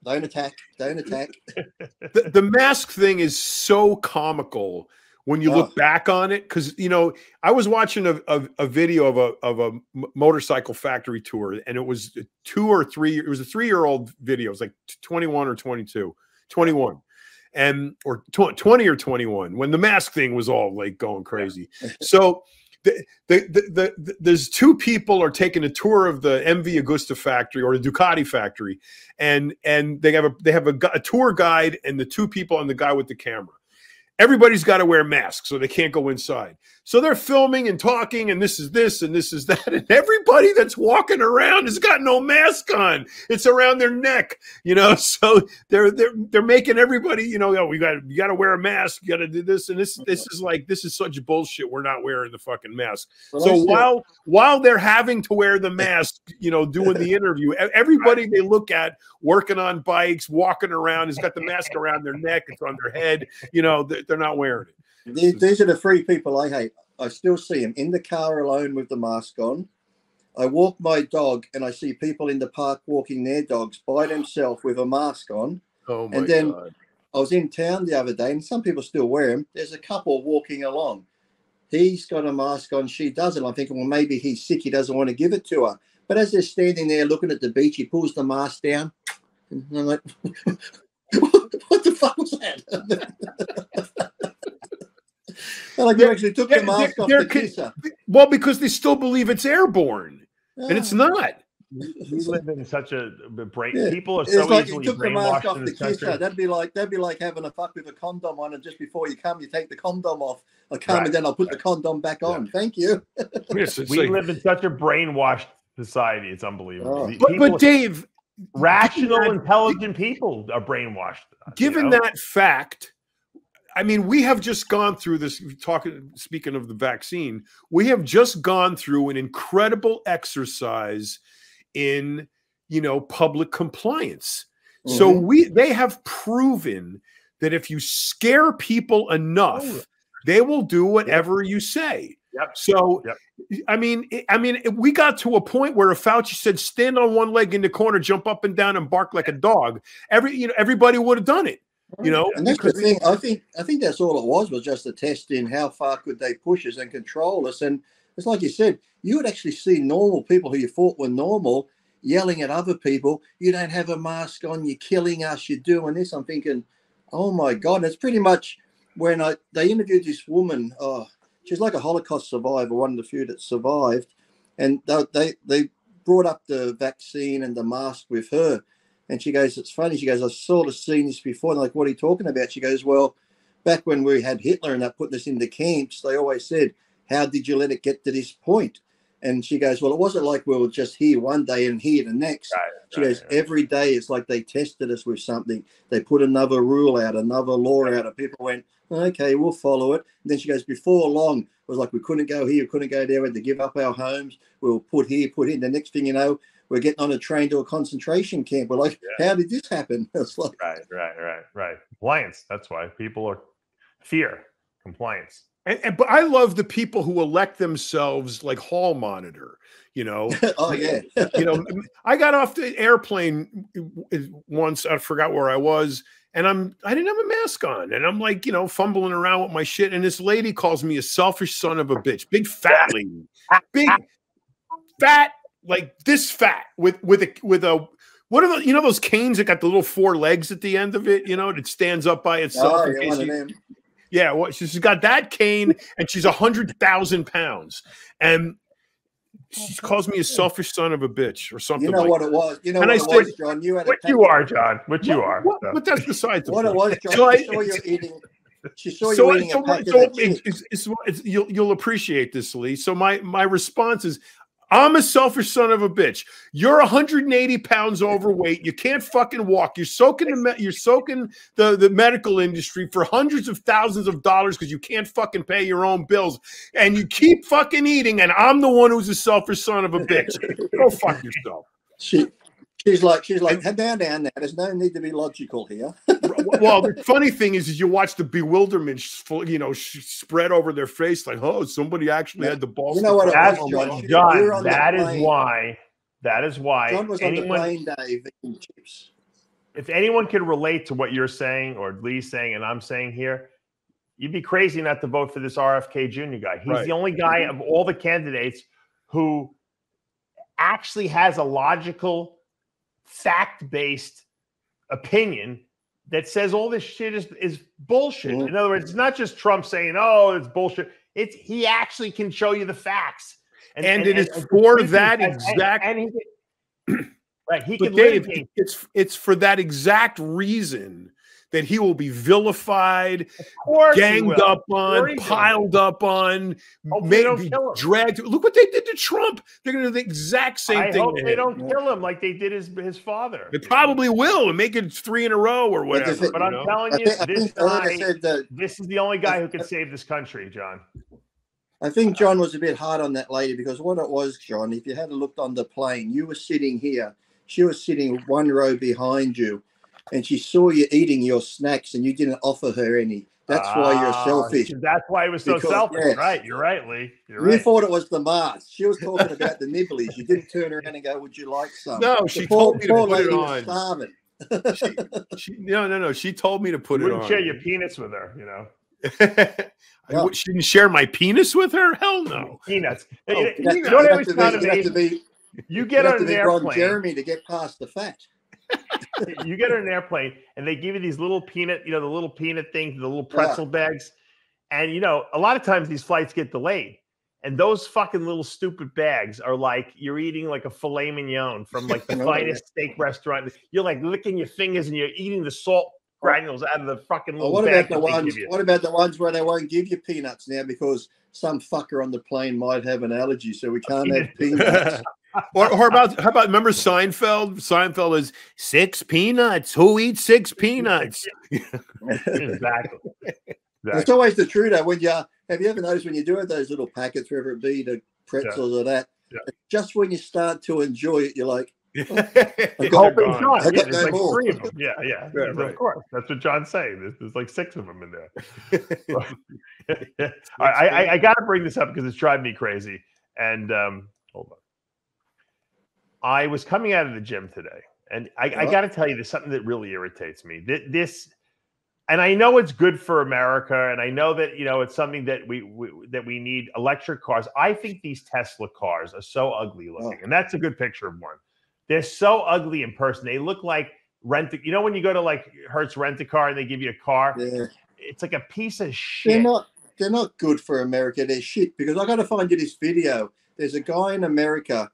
don't attack. The mask thing is so comical when you look back on it, because I was watching a video of a motorcycle factory tour, and it was a 3-year-old video. It was like 21 or 22, 21, or 20 or 21 when the mask thing was all like going crazy. So there's two people are taking a tour of the MV Agusta factory or the Ducati factory, and they have a tour guide and the two people and the guy with the camera. everybody's got to wear masks, so they can't go inside. So they're filming and talking, and this is this and this is that, and everybody that's walking around has got no mask on. It's around their neck, you know. So they're making everybody, you know, oh, you got to wear a mask, you got to do this, and this is such bullshit. We're not wearing the fucking mask. Well, so while they're having to wear the mask, you know, doing the interview, everybody they look at working on bikes, walking around, has got the mask around their neck, it's on their head, you know, they're not wearing it. These are the three people I hate. I still see them in the car alone with the mask on. I walk my dog and I see people in the park walking their dogs by themselves with a mask on. Oh my and then God. I was in town the other day and some people still wear them. There's a couple walking along. He's got a mask on, she doesn't. I'm thinking, well, maybe he's sick. He doesn't want to give it to her. But as they're standing there looking at the beach, he pulls the mask down. And I'm like, what the fuck was that? Like you actually took the mask off the kisser. Well, because they still believe it's airborne, and it's not. We live in such a brain. People are so like easily you took the mask off the kisser. country. That'd be like having a fuck with a condom on, and just before you come, you take the condom off. I come and then I'll put the condom back on. Thank you. Yes, we live in such a brainwashed society. It's unbelievable. But Dave, rational, intelligent people are brainwashed. Given that fact, I mean, we have just gone through this. Speaking of the vaccine, we have just gone through an incredible exercise in, you know, public compliance. Mm-hmm. So they have proven that if you scare people enough, they will do whatever you say. Yep. So, I mean, we got to a point where if Fauci said, "Stand on one leg in the corner, jump up and down, and bark like a dog," everybody would have done it. You know, and that's the thing. I think that's all it was just a test in how far could they push us and control us. And it's like you said, you would actually see normal people who you thought were normal yelling at other people. You don't have a mask on. You're killing us. You're doing this. I'm thinking, oh my God. It's pretty much when they interviewed this woman. Oh, she's like a Holocaust survivor, one of the few that survived, and they brought up the vaccine and the mask with her. And she goes, it's funny. She goes, I've sort of seen this before. And like, what are you talking about? She goes, well, back when we had Hitler and that put us in the camps, they always said, how did you let it get to this point? And she goes, well, it wasn't like we were just here one day and here the next. She goes, every day it's like they tested us with something. They put another rule out, another law out, and people went, okay, we'll follow it. And then she goes, before long, it was like we couldn't go here, we couldn't go there, we had to give up our homes. We'll put here, put in. The next thing you know, we're getting on a train to a concentration camp. We're like, how did this happen? It's like, right. Compliance. That's why people are fear compliance. But I love the people who elect themselves like hall monitor, you know. Oh, yeah. You know, I got off the airplane once. I forgot where I was. And I didn't have a mask on. And I'm like, you know, fumbling around with my shit. And this lady calls me a selfish son of a bitch. Big fat lady. Big fat. Like this fat with a what are you know those canes that got the little 4 legs at the end of it, you know, that stands up by itself. Yeah, well, she's got that cane and she's 100,000 pounds. And she calls me a selfish son of a bitch or something. You know like what that. it was. You know and what I it said, was, John. You had what you are, John. What you are. But that's besides the what point. It was, John. She saw you eating. She saw you eating a packet of chips. You'll appreciate this, Lee. So my response is, I'm a selfish son of a bitch. You're 180 pounds overweight. You can't fucking walk. You're soaking the medical industry for hundreds of thousands of dollars because you can't fucking pay your own bills. And you keep fucking eating, and I'm the one who's a selfish son of a bitch. Go fuck yourself. She's like, head down there. There's no need to be logical here. Well, the funny thing is you watch the bewilderment, you know, spread over their face, like, oh, somebody actually had the balls. You know what? John, that is why. John was on the plane, Dave, eating chips. If anyone could relate to what you're saying or Lee's saying and I'm saying here, you'd be crazy not to vote for this RFK Jr. guy. He's the only guy of all the candidates who actually has a logical, fact-based opinion that says all this shit is bullshit. In other words, it's not just Trump saying, oh, it's bullshit. He actually can show you the facts. And it is for that exact... Right. He but can Dave, litigate. it's for that exact reason that he will be vilified, ganged up on, piled up on, maybe dragged. Look what they did to Trump. They're going to do the exact same thing. I hope they don't kill him like they did his father. They probably will and make it 3 in a row or whatever. But I'm telling you, this is the only guy who can save this country, John. I think John was a bit hard on that lady because what it was, John, if you had looked on the plane, you were sitting here. She was sitting 1 row behind you, and she saw you eating your snacks, and you didn't offer her any. That's why you're selfish. That's why it was so selfish. Yes. Right. You're right, Lee. You thought it was the mask. She was talking about the nibblies. You didn't turn around and go, would you like some? No, she told me to put it on. Starving. No. She told me to put it on. You wouldn't share your peanuts with her, you know. I shouldn't share my penis with her? Hell no. Peanuts. You know what I always found amazing? You get on an airplane. Jeremy to get past the fat. You get on an airplane and they give you these little peanut, the little peanut things, the little pretzel bags. And, a lot of times these flights get delayed. And those fucking little stupid bags are like you're eating like a filet mignon from like the finest steak restaurant. You're like licking your fingers and you're eating the salt granules out of the fucking little bag. What about the ones where they won't give you peanuts now because some fucker on the plane might have an allergy, so we can't have peanuts? Or how about remember Seinfeld? Seinfeld is 6 peanuts. Who eats 6 peanuts? Exactly. It's always the truth though. Have you ever noticed when you do those little packets, whether it be the pretzels or that, just when you start to enjoy it, you're like, I got no more. 3 of them. Yeah, right. Of course. That's what John's saying. There's like 6 of them in there. I got to bring this up because it's driving me crazy. And hold on. I was coming out of the gym today, and I got to tell you, there's something that really irritates me. And I know it's good for America, and I know that it's something that we need electric cars. I think these Tesla cars are so ugly looking, and that's a good picture of one. They're so ugly in person. They look like when you go to like Hertz Rent a Car and they give you a car, it's like a piece of shit. They're not good for America. They're shit because I got to find you this video. There's a guy in America.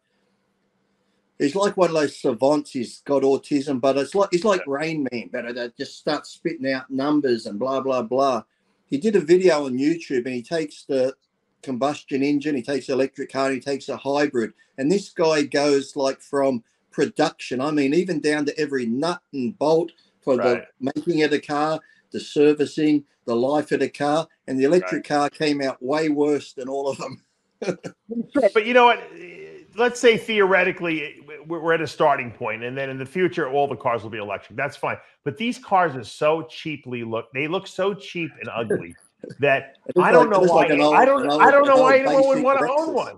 He's like one of those savants. He's got autism, but he's like Rain Man, but that just starts spitting out numbers and blah blah blah. He did a video on YouTube and he takes the combustion engine, he takes the electric car, and he takes a hybrid, and this guy goes like from production. I mean, even down to every nut and bolt for the making of the car, the servicing, the life of the car, and the electric car came out way worse than all of them. But you know what? Let's say theoretically we're at a starting point, and then in the future all the cars will be electric. That's fine. But these cars are so they look so cheap and ugly that I don't know why. I don't know why anyone would want to own one.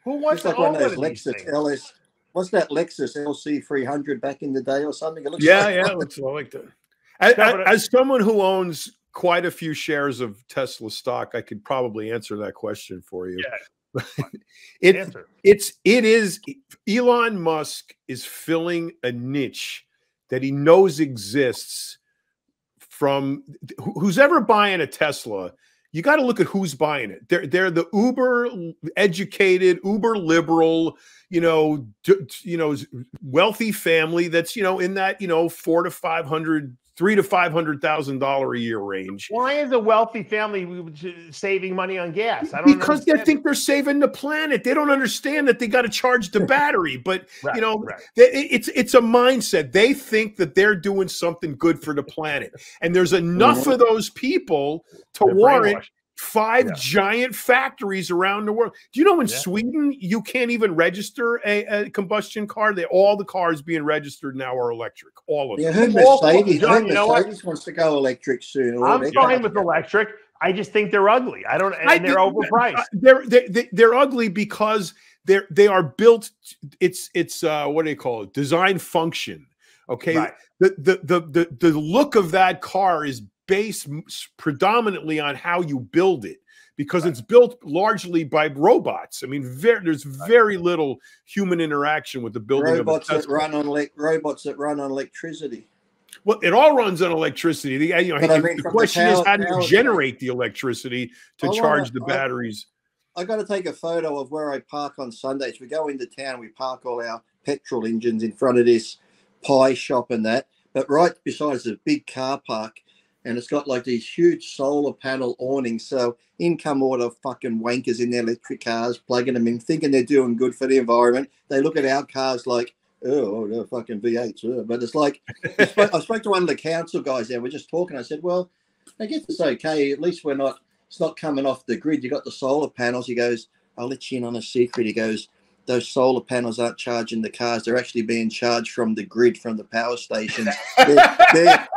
Who wants to own one of these things? What's that Lexus LC 300 back in the day or something? It looks it looks like that. As someone who owns quite a few shares of Tesla stock, I could probably answer that question for you. Yeah. It is Elon Musk is filling a niche that he knows exists from who's ever buying a Tesla. You got to look at who's buying it. They're the uber educated, uber liberal, wealthy family that's in that $300,000 to $500,000 a year range. Why is a wealthy family saving money on gas? Because they think they're saving the planet. They don't understand that they got to charge the battery. But it's a mindset. They think that they're doing something good for the planet, and there's enough of those people to warrant 5 giant factories around the world. Do you know in Sweden you can't even register a combustion car? All the cars being registered now are electric. All of them. Yeah, I heard Mercedes wants to go electric soon. I'm fine with electric. I just think they're ugly. They're overpriced. They're ugly because they are built. It's what do you call it? Design function. Okay. Right. The look of that car is based predominantly on how you build it, because it's built largely by robots. I mean, there's very little human interaction with the building robots of robots that run on electricity. Well, it all runs on electricity. The question is, how do you generate the electricity to charge the batteries? I got to take a photo of where I park on Sundays. We go into town, we park all our petrol engines in front of this pie shop and that. but right beside it's a big car park, and it's got like these huge solar panel awnings. So in come all the fucking wankers in their electric cars, plugging them in, thinking they're doing good for the environment. They look at our cars like, oh, they're fucking V8s. Oh. But it's like, I spoke to one of the council guys there. We're just talking. I said, well, I guess it's okay. At least it's not coming off the grid. You got the solar panels. He goes, I'll let you in on a secret. He goes, those solar panels aren't charging the cars. They're actually being charged from the grid, from the power stations. They're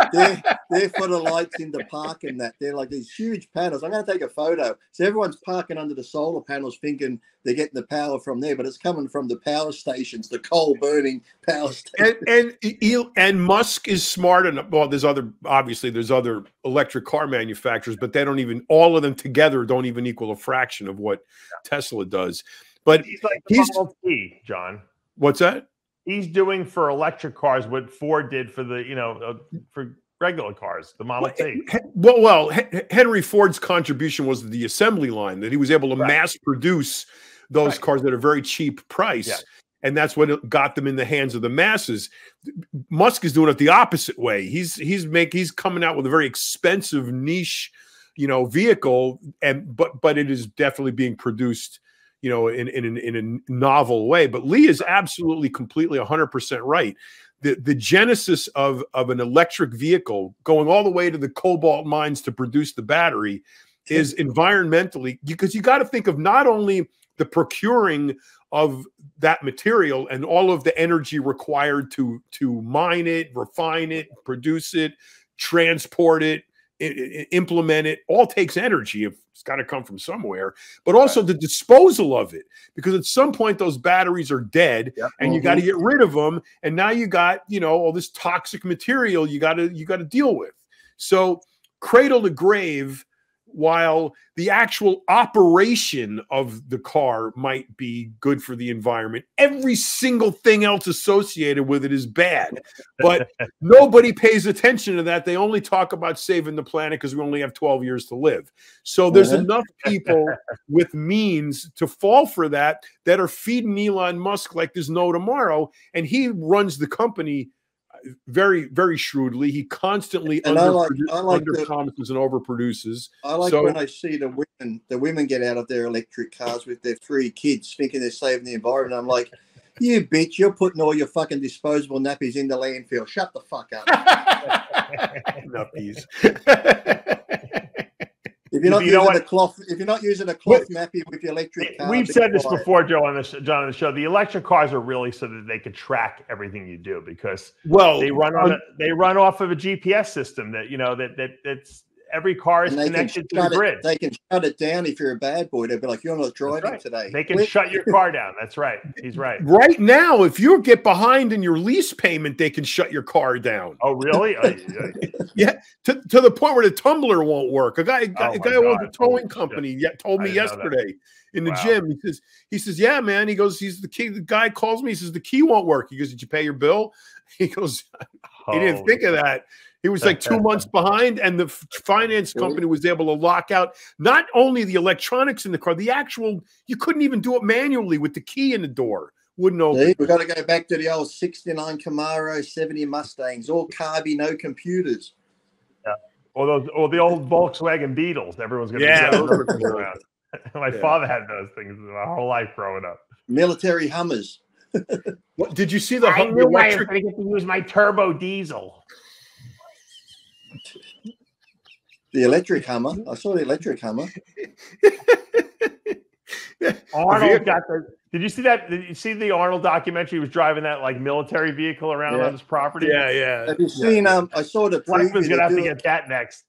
for the lights in the park and that. They're like these huge panels. I'm going to take a photo. So everyone's parking under the solar panels thinking they're getting the power from there, but it's coming from the power stations, the coal-burning power stations. And Musk is smart enough. Well, there's other electric car manufacturers, but they don't even, all of them together don't even equal a fraction of what Tesla does. But he's like the Model T, John. What's that? He's doing for electric cars what Ford did for the, for regular cars, the Model T. Well, Henry Ford's contribution was the assembly line, that he was able to mass produce those cars at a very cheap price. Yeah. And that's what got them in the hands of the masses. Musk is doing it the opposite way. He's coming out with a very expensive niche, vehicle, but it is definitely being produced, in a novel way. But Lee is absolutely, completely, 100% right. The genesis of an electric vehicle, going all the way to the cobalt mines to produce the battery, is environmentally, because you got to think of not only the procuring of that material and all of the energy required to mine it, refine it, produce it, transport it, implement it, all takes energy. It's got to come from somewhere, but also the disposal of it, because at some point those batteries are dead and you got to get rid of them. And now you got, all this toxic material you got to deal with. So cradle to grave, while the actual operation of the car might be good for the environment, every single thing else associated with it is bad. But nobody pays attention to that. They only talk about saving the planet because we only have 12 years to live. So there's enough people with means to fall for that are feeding Elon Musk like there's no tomorrow. And he runs the company very, very shrewdly. He constantly under-promises and overproduces. I like when I see the women get out of their electric cars with their 3 kids thinking they're saving the environment. I'm like, you bitch, you're putting all your fucking disposable nappies in the landfill. Shut the fuck up. Nappies. If you're not using a cloth, nappy with your electric car, we've said this before, Joe, on the show. The electric cars are really so that they could track everything you do, because they run off of a GPS system that that's every car is connected to the grid. They can shut it down if you're a bad boy. They'll be like, "You're not driving today." They can shut your car down. That's right. He's right. Right now, if you get behind in your lease payment, they can shut your car down. Oh, really? Yeah, to the point where the tumbler won't work. A guy who owns a towing company told me yesterday in the gym. He says, yeah, man. He goes, the guy calls me. He says, the key won't work. He goes, did you pay your bill? He goes, he didn't think of that. He was like 2 months behind, and the finance company was able to lock out not only the electronics in the car, the actual, you couldn't even do it manually with the key in the door. Wouldn't open. We've got to go back to the old 69 Camaro, 70 Mustangs, all carby, no computers. Yeah. Or the old Volkswagen Beetles. Everyone's going to be around. My father had those things my whole life growing up. Military Hummers. What did you see? I knew I was going to get to use my turbo diesel. The electric Hummer. I saw the electric Hummer. Arnold got the. Did you see that? Did you see the Arnold documentary? He was driving that like military vehicle around on his property. Yeah. Have you seen? I saw the preview. Blackman's gonna have to get that next.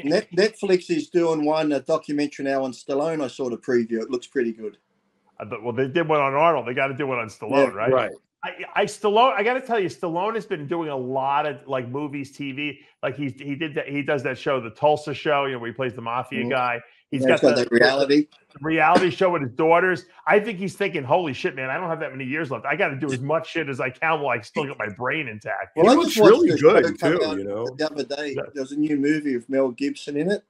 Netflix is doing a documentary now on Stallone. I saw the preview. It looks pretty good. Well, they did one on Arnold. They got to do one on Stallone, right? Right. I got to tell you, Stallone has been doing a lot of like movies, TV. Like he did that. He does that show, the Tulsa Show, where he plays the mafia guy. He's got the reality show with his daughters. I think he's thinking, holy shit, man, I don't have that many years left. I got to do as much shit as I can while I still got my brain intact. Well, I just watched really good too. The other day, there was a new movie with Mel Gibson in it.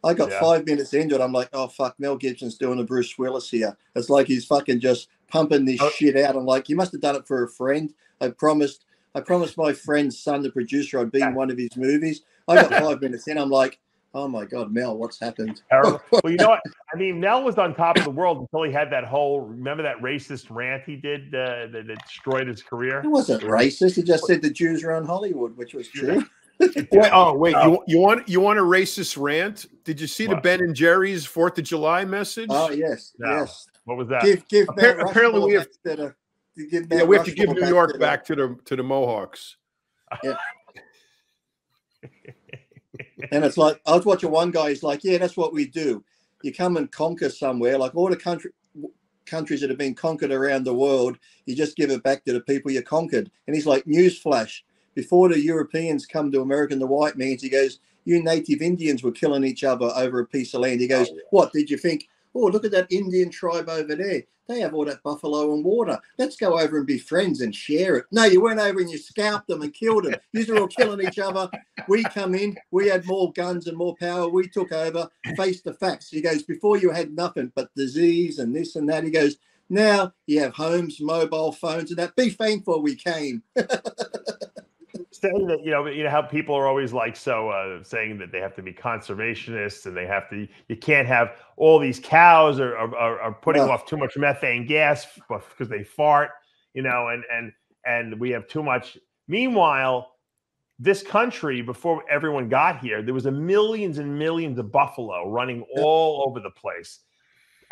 I got 5 minutes into it. I'm like, oh, fuck, Mel Gibson's doing a Bruce Willis here. It's like he's fucking just pumping this shit out. I'm like, you must have done it for a friend. I promised I promised my friend's son, the producer, I'd be in one of his movies. I got 5 minutes in. I'm like, oh my God, Mel, what's happened? Terrible. Well, you know what? I mean, Mel was on top of the world until he had that whole, remember that racist rant he did that destroyed his career? It wasn't racist. He just said the Jews are on Hollywood, which was true. Wait, you want a racist rant? Did you see the Ben and Jerry's 4th of July message? Oh, yes, yes. What was that? Give apparently we have we have to give New York back to the Mohawks. Yeah. And it's like, I was watching one guy, he's like, yeah, that's what we do. You come and conquer somewhere, like all the countries that have been conquered around the world, you just give it back to the people you conquered. And he's like, newsflash, before the Europeans come to America and the white means, he goes, you native Indians were killing each other over a piece of land. He goes, what, did you think, oh, look at that Indian tribe over there. They have all that buffalo and water. Let's go over and be friends and share it. No, you went over and you scalped them and killed them. You were all killing each other. We come in. We had more guns and more power. We took over. Face the facts. He goes, before you had nothing but disease and this and that. He goes, now you have homes, mobile phones and that. Be thankful we came. Saying that, you know how people are always like saying that they have to be conservationists and they have to, you can't have all these cows are putting off too much methane gas because they fart, and we have too much. Meanwhile, this country, before everyone got here, there was millions and millions of buffalo running all over the place.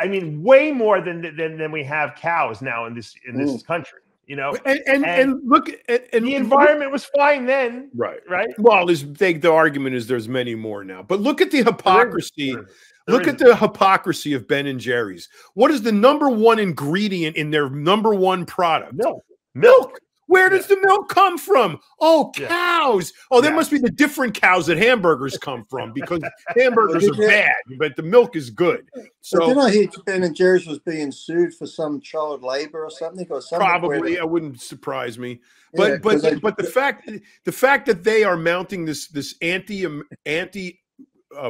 I mean, way more than we have cows now in this country. And look, the environment was fine then, right? Well, the argument is there's many more now, but look at the hypocrisy. Look at the hypocrisy of Ben and Jerry's. What is the #1 ingredient in their #1 product? Milk. Where does the milk come from? Oh, cows. Oh, that must be the different cows that hamburgers come from, because hamburgers are bad, but the milk is good. So didn't I hear Ben and Jerry's was being sued for some child labor or something? Probably, it wouldn't surprise me. But the fact that they are mounting this anti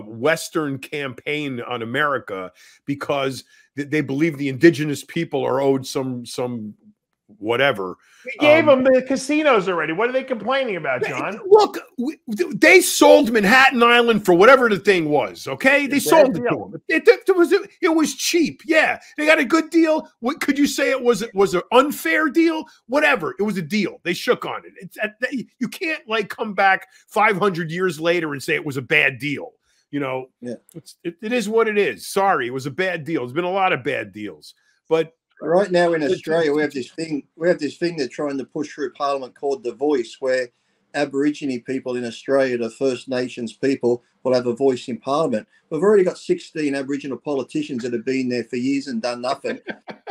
Western campaign on America because they believe the indigenous people are owed some whatever. We gave them the casinos already. What are they complaining about, John? Look, they sold Manhattan Island for whatever the thing was. Okay, they sold it to them. It was cheap. Yeah, they got a good deal. What could you say? It was an unfair deal. Whatever. It was a deal. They shook on it. You can't come back 500 years later and say it was a bad deal. It is what it is. Sorry, it was a bad deal. There's been a lot of bad deals, but. Right now in Australia, we have this thing they're trying to push through Parliament called The Voice, where Aborigine people in Australia, the First Nations people, will have a voice in Parliament. We've already got 16 Aboriginal politicians that have been there for years and done nothing.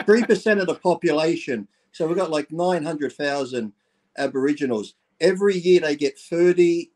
3% of the population. So we've got like 900,000 Aboriginals. Every year they get $32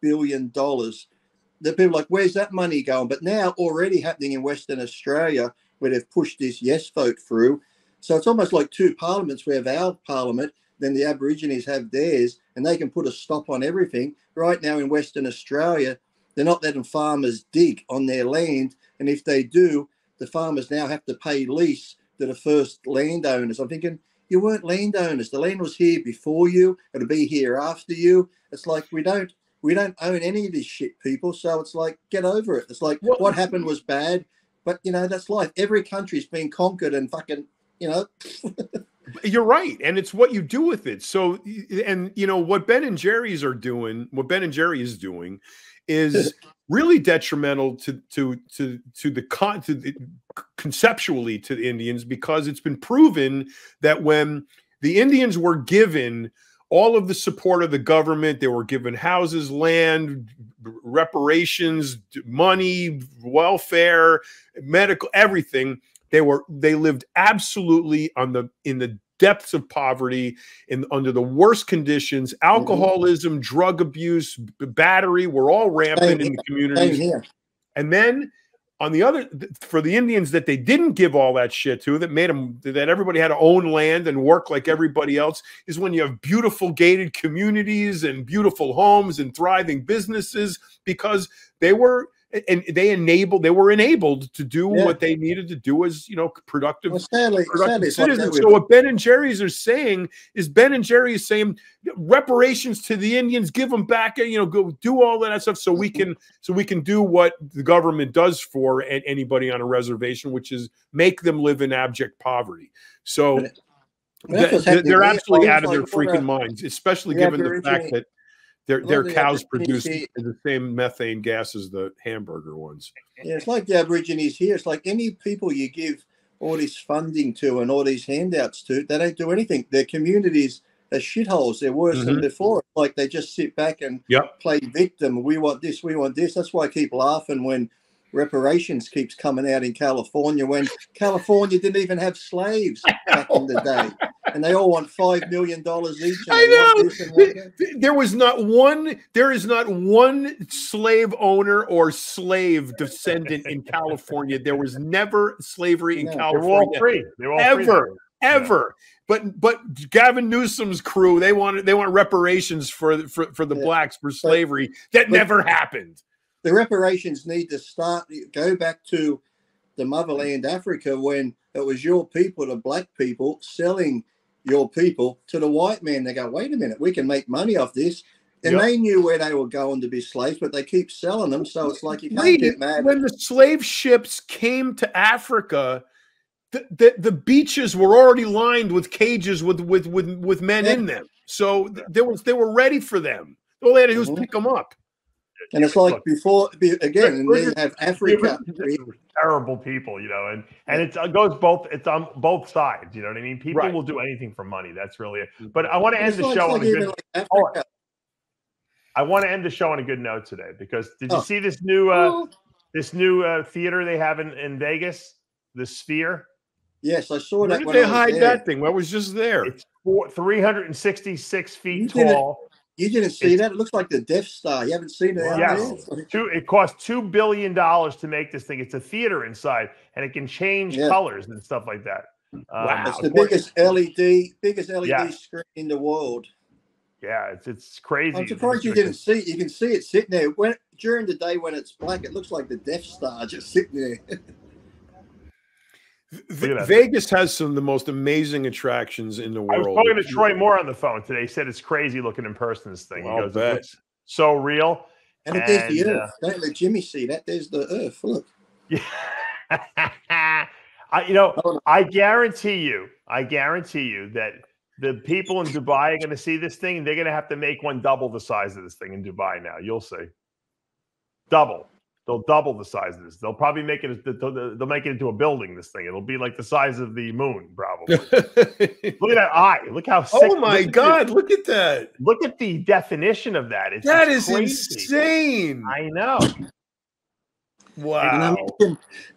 billion. The people are like, where's that money going? But now already happening in Western Australia, where they've pushed this yes vote through. So it's almost like two parliaments. We have our parliament, then the Aborigines have theirs, and they can put a stop on everything. Right now in Western Australia, they're not letting farmers dig on their land. And if they do, the farmers now have to pay lease to the first landowners. I'm thinking, you weren't landowners. The land was here before you. It'll be here after you. It's like, we don't own any of this shit, people. So it's like, get over it. It's like, what happened was bad. But, that's life. Every country's been conquered and fucking, You're right. And it's what you do with it. So, and, what Ben and Jerry's are doing, what Ben and Jerry is doing is really detrimental conceptually to the Indians, because it's been proven that when the Indians were given all of the support of the government, they were given houses, land, reparations, money, welfare, medical, everything. They lived absolutely in the depths of poverty, under the worst conditions. Alcoholism, drug abuse, battery were all rampant in the communities. And then on the other, for the Indians that they didn't give all that shit to, that everybody had to own land and work like everybody else, is when you have beautiful gated communities and beautiful homes and thriving businesses, because they were and they were enabled to do what they needed to do as, you know, productive, sadly, citizens. So what Ben and Jerry's are saying is reparations to the Indians, give them back, you know, go do all that stuff so we can do what the government does for anybody on a reservation, which is make them live in abject poverty. So they're absolutely out of their freaking minds, especially given the fact that their cows produce the same methane gas as the hamburger ones. Yeah, it's like the Aborigines here. It's like any people you give all this funding to and all these handouts to, they don't do anything. Their communities are shitholes. They're worse than before. Like they just sit back and play victim. We want this, we want this. That's why I keep laughing when reparations keeps coming out in California, when California didn't even have slaves back in the day. And they all want $5 million each. I know. There is not one slave owner or slave descendant in California. There was never slavery in California. They were all free. They were all free. Ever. But Gavin Newsom's crew, they want reparations for the blacks for slavery. That never happened. The reparations need to go back to the motherland, Africa, when it was your people, the black people, selling your people to the white man. They go, wait a minute, we can make money off this. And they knew where they were going to be slaves, but they keep selling them. So it's like you can't get mad. When the slave ships came to Africa, the beaches were already lined with cages with men in them. So they were ready for them. All they had to do was pick them up. And it's like before, again, and then you have Africa. Terrible people, you know, and it goes both. It's on both sides. You know what I mean? People will do anything for money. That's really it. But I want to end the show on a good. I want to end the show on a good note today because did you see this new theater they have in Vegas, the Sphere? Yes, I saw that. Where did they hide that thing? What was just there? It's 366 feet tall. You didn't see that? It looks like the Death Star. You haven't seen it? Yes. It cost $2 billion to make this thing. It's a theater inside, and it can change colors and stuff like that. Wow. It's the biggest LED screen in the world. Yeah, it's crazy. I'm surprised you didn't see it. You can see it sitting there. During the day when it's black, it looks like the Death Star just sitting there. Vegas has some of the most amazing attractions in the world. I was talking to Troy Moore on the phone today. He said it's crazy looking in person, this thing. He goes, it's so real. And there's the Earth. Don't let Jimmy see that. There's the Earth. Look. Yeah. I guarantee you that the people in Dubai are going to see this thing, and they're going to have to make one double the size of this thing in Dubai now. You'll see. Double. They'll double the size of this. They'll probably make it. They'll make it into a building. This thing. It'll be like the size of the moon, probably. Look at that eye. Look how sick. Oh my God! Look at that. Look at the definition of that. It's crazy. Insane. I know. Wow.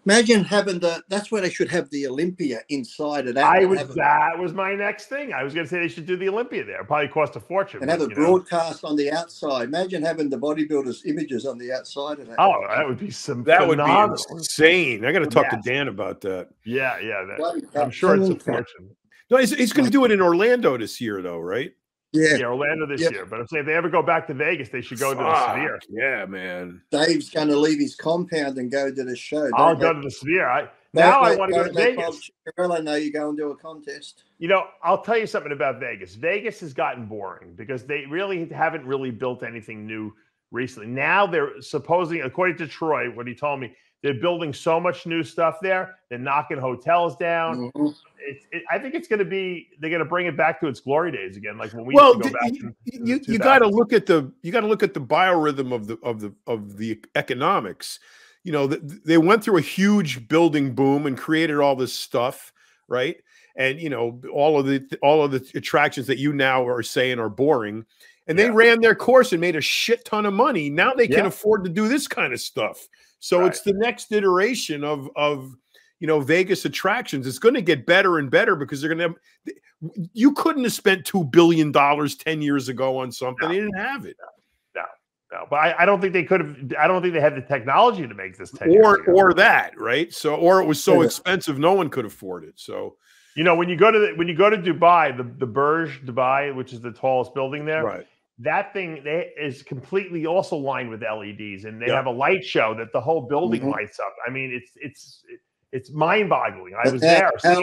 Imagine having that's where they should have the Olympia inside of that. That was my next thing. I was going to say they should do the Olympia there. It'd probably cost a fortune. And have a broadcast on the outside. Imagine having the bodybuilders' images on the outside of that. Oh, that would be would be insane. I got to talk to Dan about that. Yeah. I'm sure it's a fortune. No, he's going to do it in Orlando this year, though, right? Yeah, Orlando this year. But I'm saying if they ever go back to Vegas, they should go to the Sphere. Yeah, man. Dave's going to leave his compound and go to the show. I'll go to the Sphere. I want to go to Vegas. I know you go and do a contest. You know, I'll tell you something about Vegas. Vegas has gotten boring because they really haven't built anything new recently. Now they're supposedly, according to Troy, what he told me, they're building so much new stuff there. They're knocking hotels down. Mm-hmm. I think it's going to be. They're going to bring it back to its glory days again, like when we used to go back. You got to look at the biorhythm of the economics. You know, they went through a huge building boom and created all this stuff, right? And you know, all of the attractions that you now are saying are boring, and they ran their course and made a shit ton of money. Now they can afford to do this kind of stuff. So it's the next iteration of Vegas attractions. It's going to get better and better because they're going to. You couldn't have spent $2 billion 10 years ago on something. They didn't have it. No. But I don't think they could have. I don't think they had the technology to make this 10 years ago. Or that, right? So, or it was so expensive, no one could afford it. So, when you go to Dubai, the Burj Dubai, which is the tallest building there, right? that thing is completely also lined with LEDs, and they have a light show that the whole building lights up. I mean, it's mind-boggling. I was there. How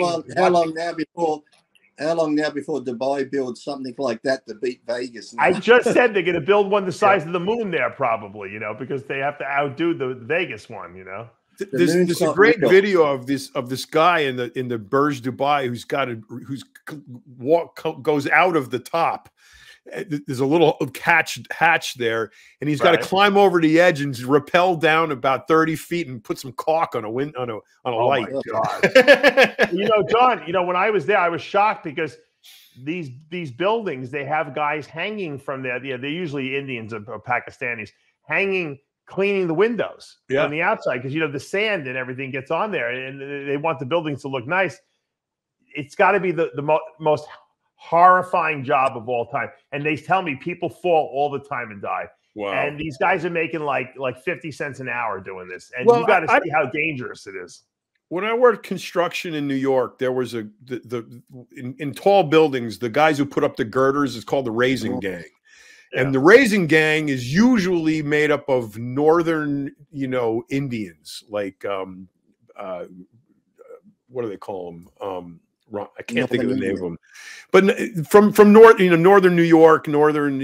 long now before Dubai builds something like that to beat Vegas? Now? I just said they're going to build one the size of the moon there, probably. Because they have to outdo the Vegas one. There's a great video of this guy in the Burj Dubai goes out of the top. There's a little hatch there, and he's got to climb over the edge and rappel down about 30 feet and put some caulk on a light. Oh my God. John, when I was there, I was shocked because these buildings, they have guys hanging from there. They're usually Indians or Pakistanis hanging, cleaning the windows on the outside because the sand and everything gets on there, and they want the buildings to look nice. It's got to be the most horrifying job of all time. And they tell me people fall all the time and die. Wow. And these guys are making like 50 cents an hour doing this. And you got to see how dangerous it is. When I worked construction in New York, there was in tall buildings, the guys who put up the girders is called the raising gang. Yeah. And the raising gang is usually made up of northern, Indians, like what do they call them? I can't think of the name of them, but from northern New York, northern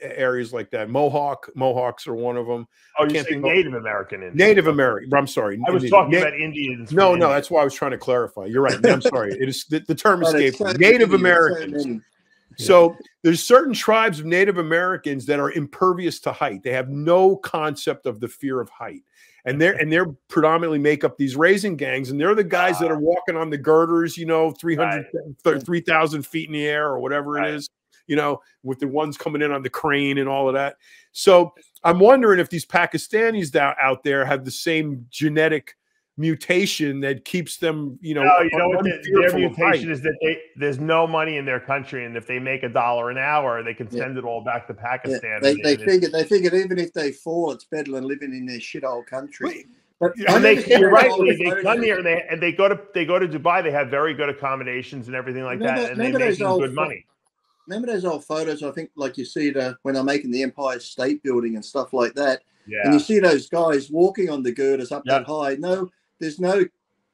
areas like that. Mohawks are one of them. Oh, you're saying Native American Indians. Native American. I'm sorry. I was talking about Indians. No, that's why I was trying to clarify. You're right. I'm sorry. It is the term escaped me. Native Americans. So there's certain tribes of Native Americans that are impervious to height. They have no concept of the fear of height. And they're predominantly make up these raising gangs, and they're the guys that are walking on the girders, 3,000 feet in the air or whatever it is, with the ones coming in on the crane and all of that. So I'm wondering if these Pakistanis out there have the same genetic mutation that keeps them, their mutation is that there's no money in their country, and if they make $1 an hour, they can send it all back to Pakistan. Yeah. They figured even if they fall, it's better than living in their shithole country. But you're right. They come here and they go to Dubai. They have very good accommodations and everything like that, and they make good money. Remember those old photos? I think like you see when they're making the Empire State Building and stuff like that. Yeah. And you see those guys walking on the girders up that high. No. There's no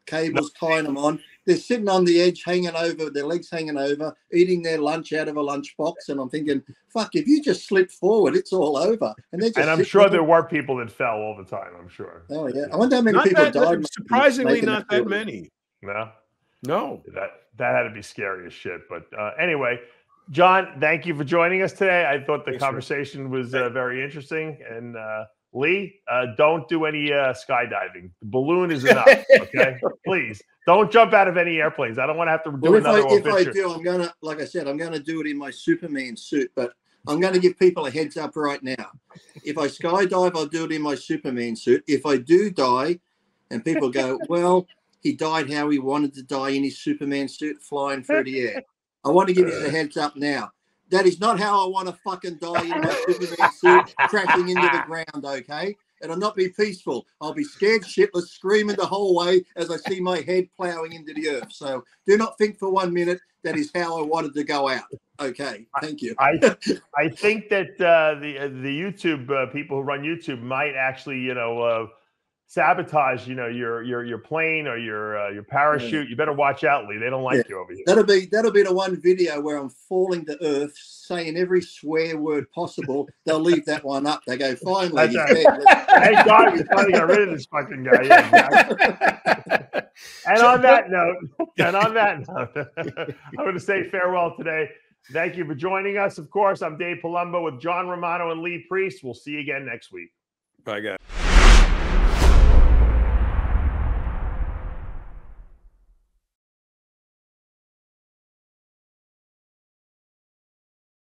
cables tying them on. They're sitting on the edge, hanging over, their legs hanging over, eating their lunch out of a lunchbox. And I'm thinking, fuck, if you just slip forward, it's all over. And I'm sure there were people that fell all the time, I'm sure. Oh, yeah. I wonder how many people died. Surprisingly, not that many. No. That had to be scary as shit. But anyway, John, thank you for joining us today. I thought the conversation was very interesting. And Lee, don't do any skydiving. The balloon is enough, okay? Please, don't jump out of any airplanes. I don't want to have to do another if I do, I'm going to, like I said, I'm going to do it in my Superman suit. But I'm going to give people a heads up right now. If I skydive, I'll do it in my Superman suit. If I do die and people go, well, he died how he wanted to die in his Superman suit flying through the air. I want to give you a heads up now. That is not how I want to fucking die in my Superman suit, crashing into the ground, okay? And I'll not be peaceful. I'll be scared shitless, screaming the whole way as I see my head plowing into the earth. So do not think for 1 minute that is how I wanted to go out. Okay, thank you. I think that the YouTube people who run YouTube might actually, sabotage, your plane or your parachute. You better watch out, Lee. They don't like you over here. That'll be the one video where I'm falling to earth, saying every swear word possible. They'll leave that one up. They go, finally, he's dead. Thank God we finally got rid of this fucking guy. Yeah, exactly. And on that note, I'm going to say farewell today. Thank you for joining us. Of course, I'm Dave Palumbo with John Romano and Lee Priest. We'll see you again next week. Bye, guys.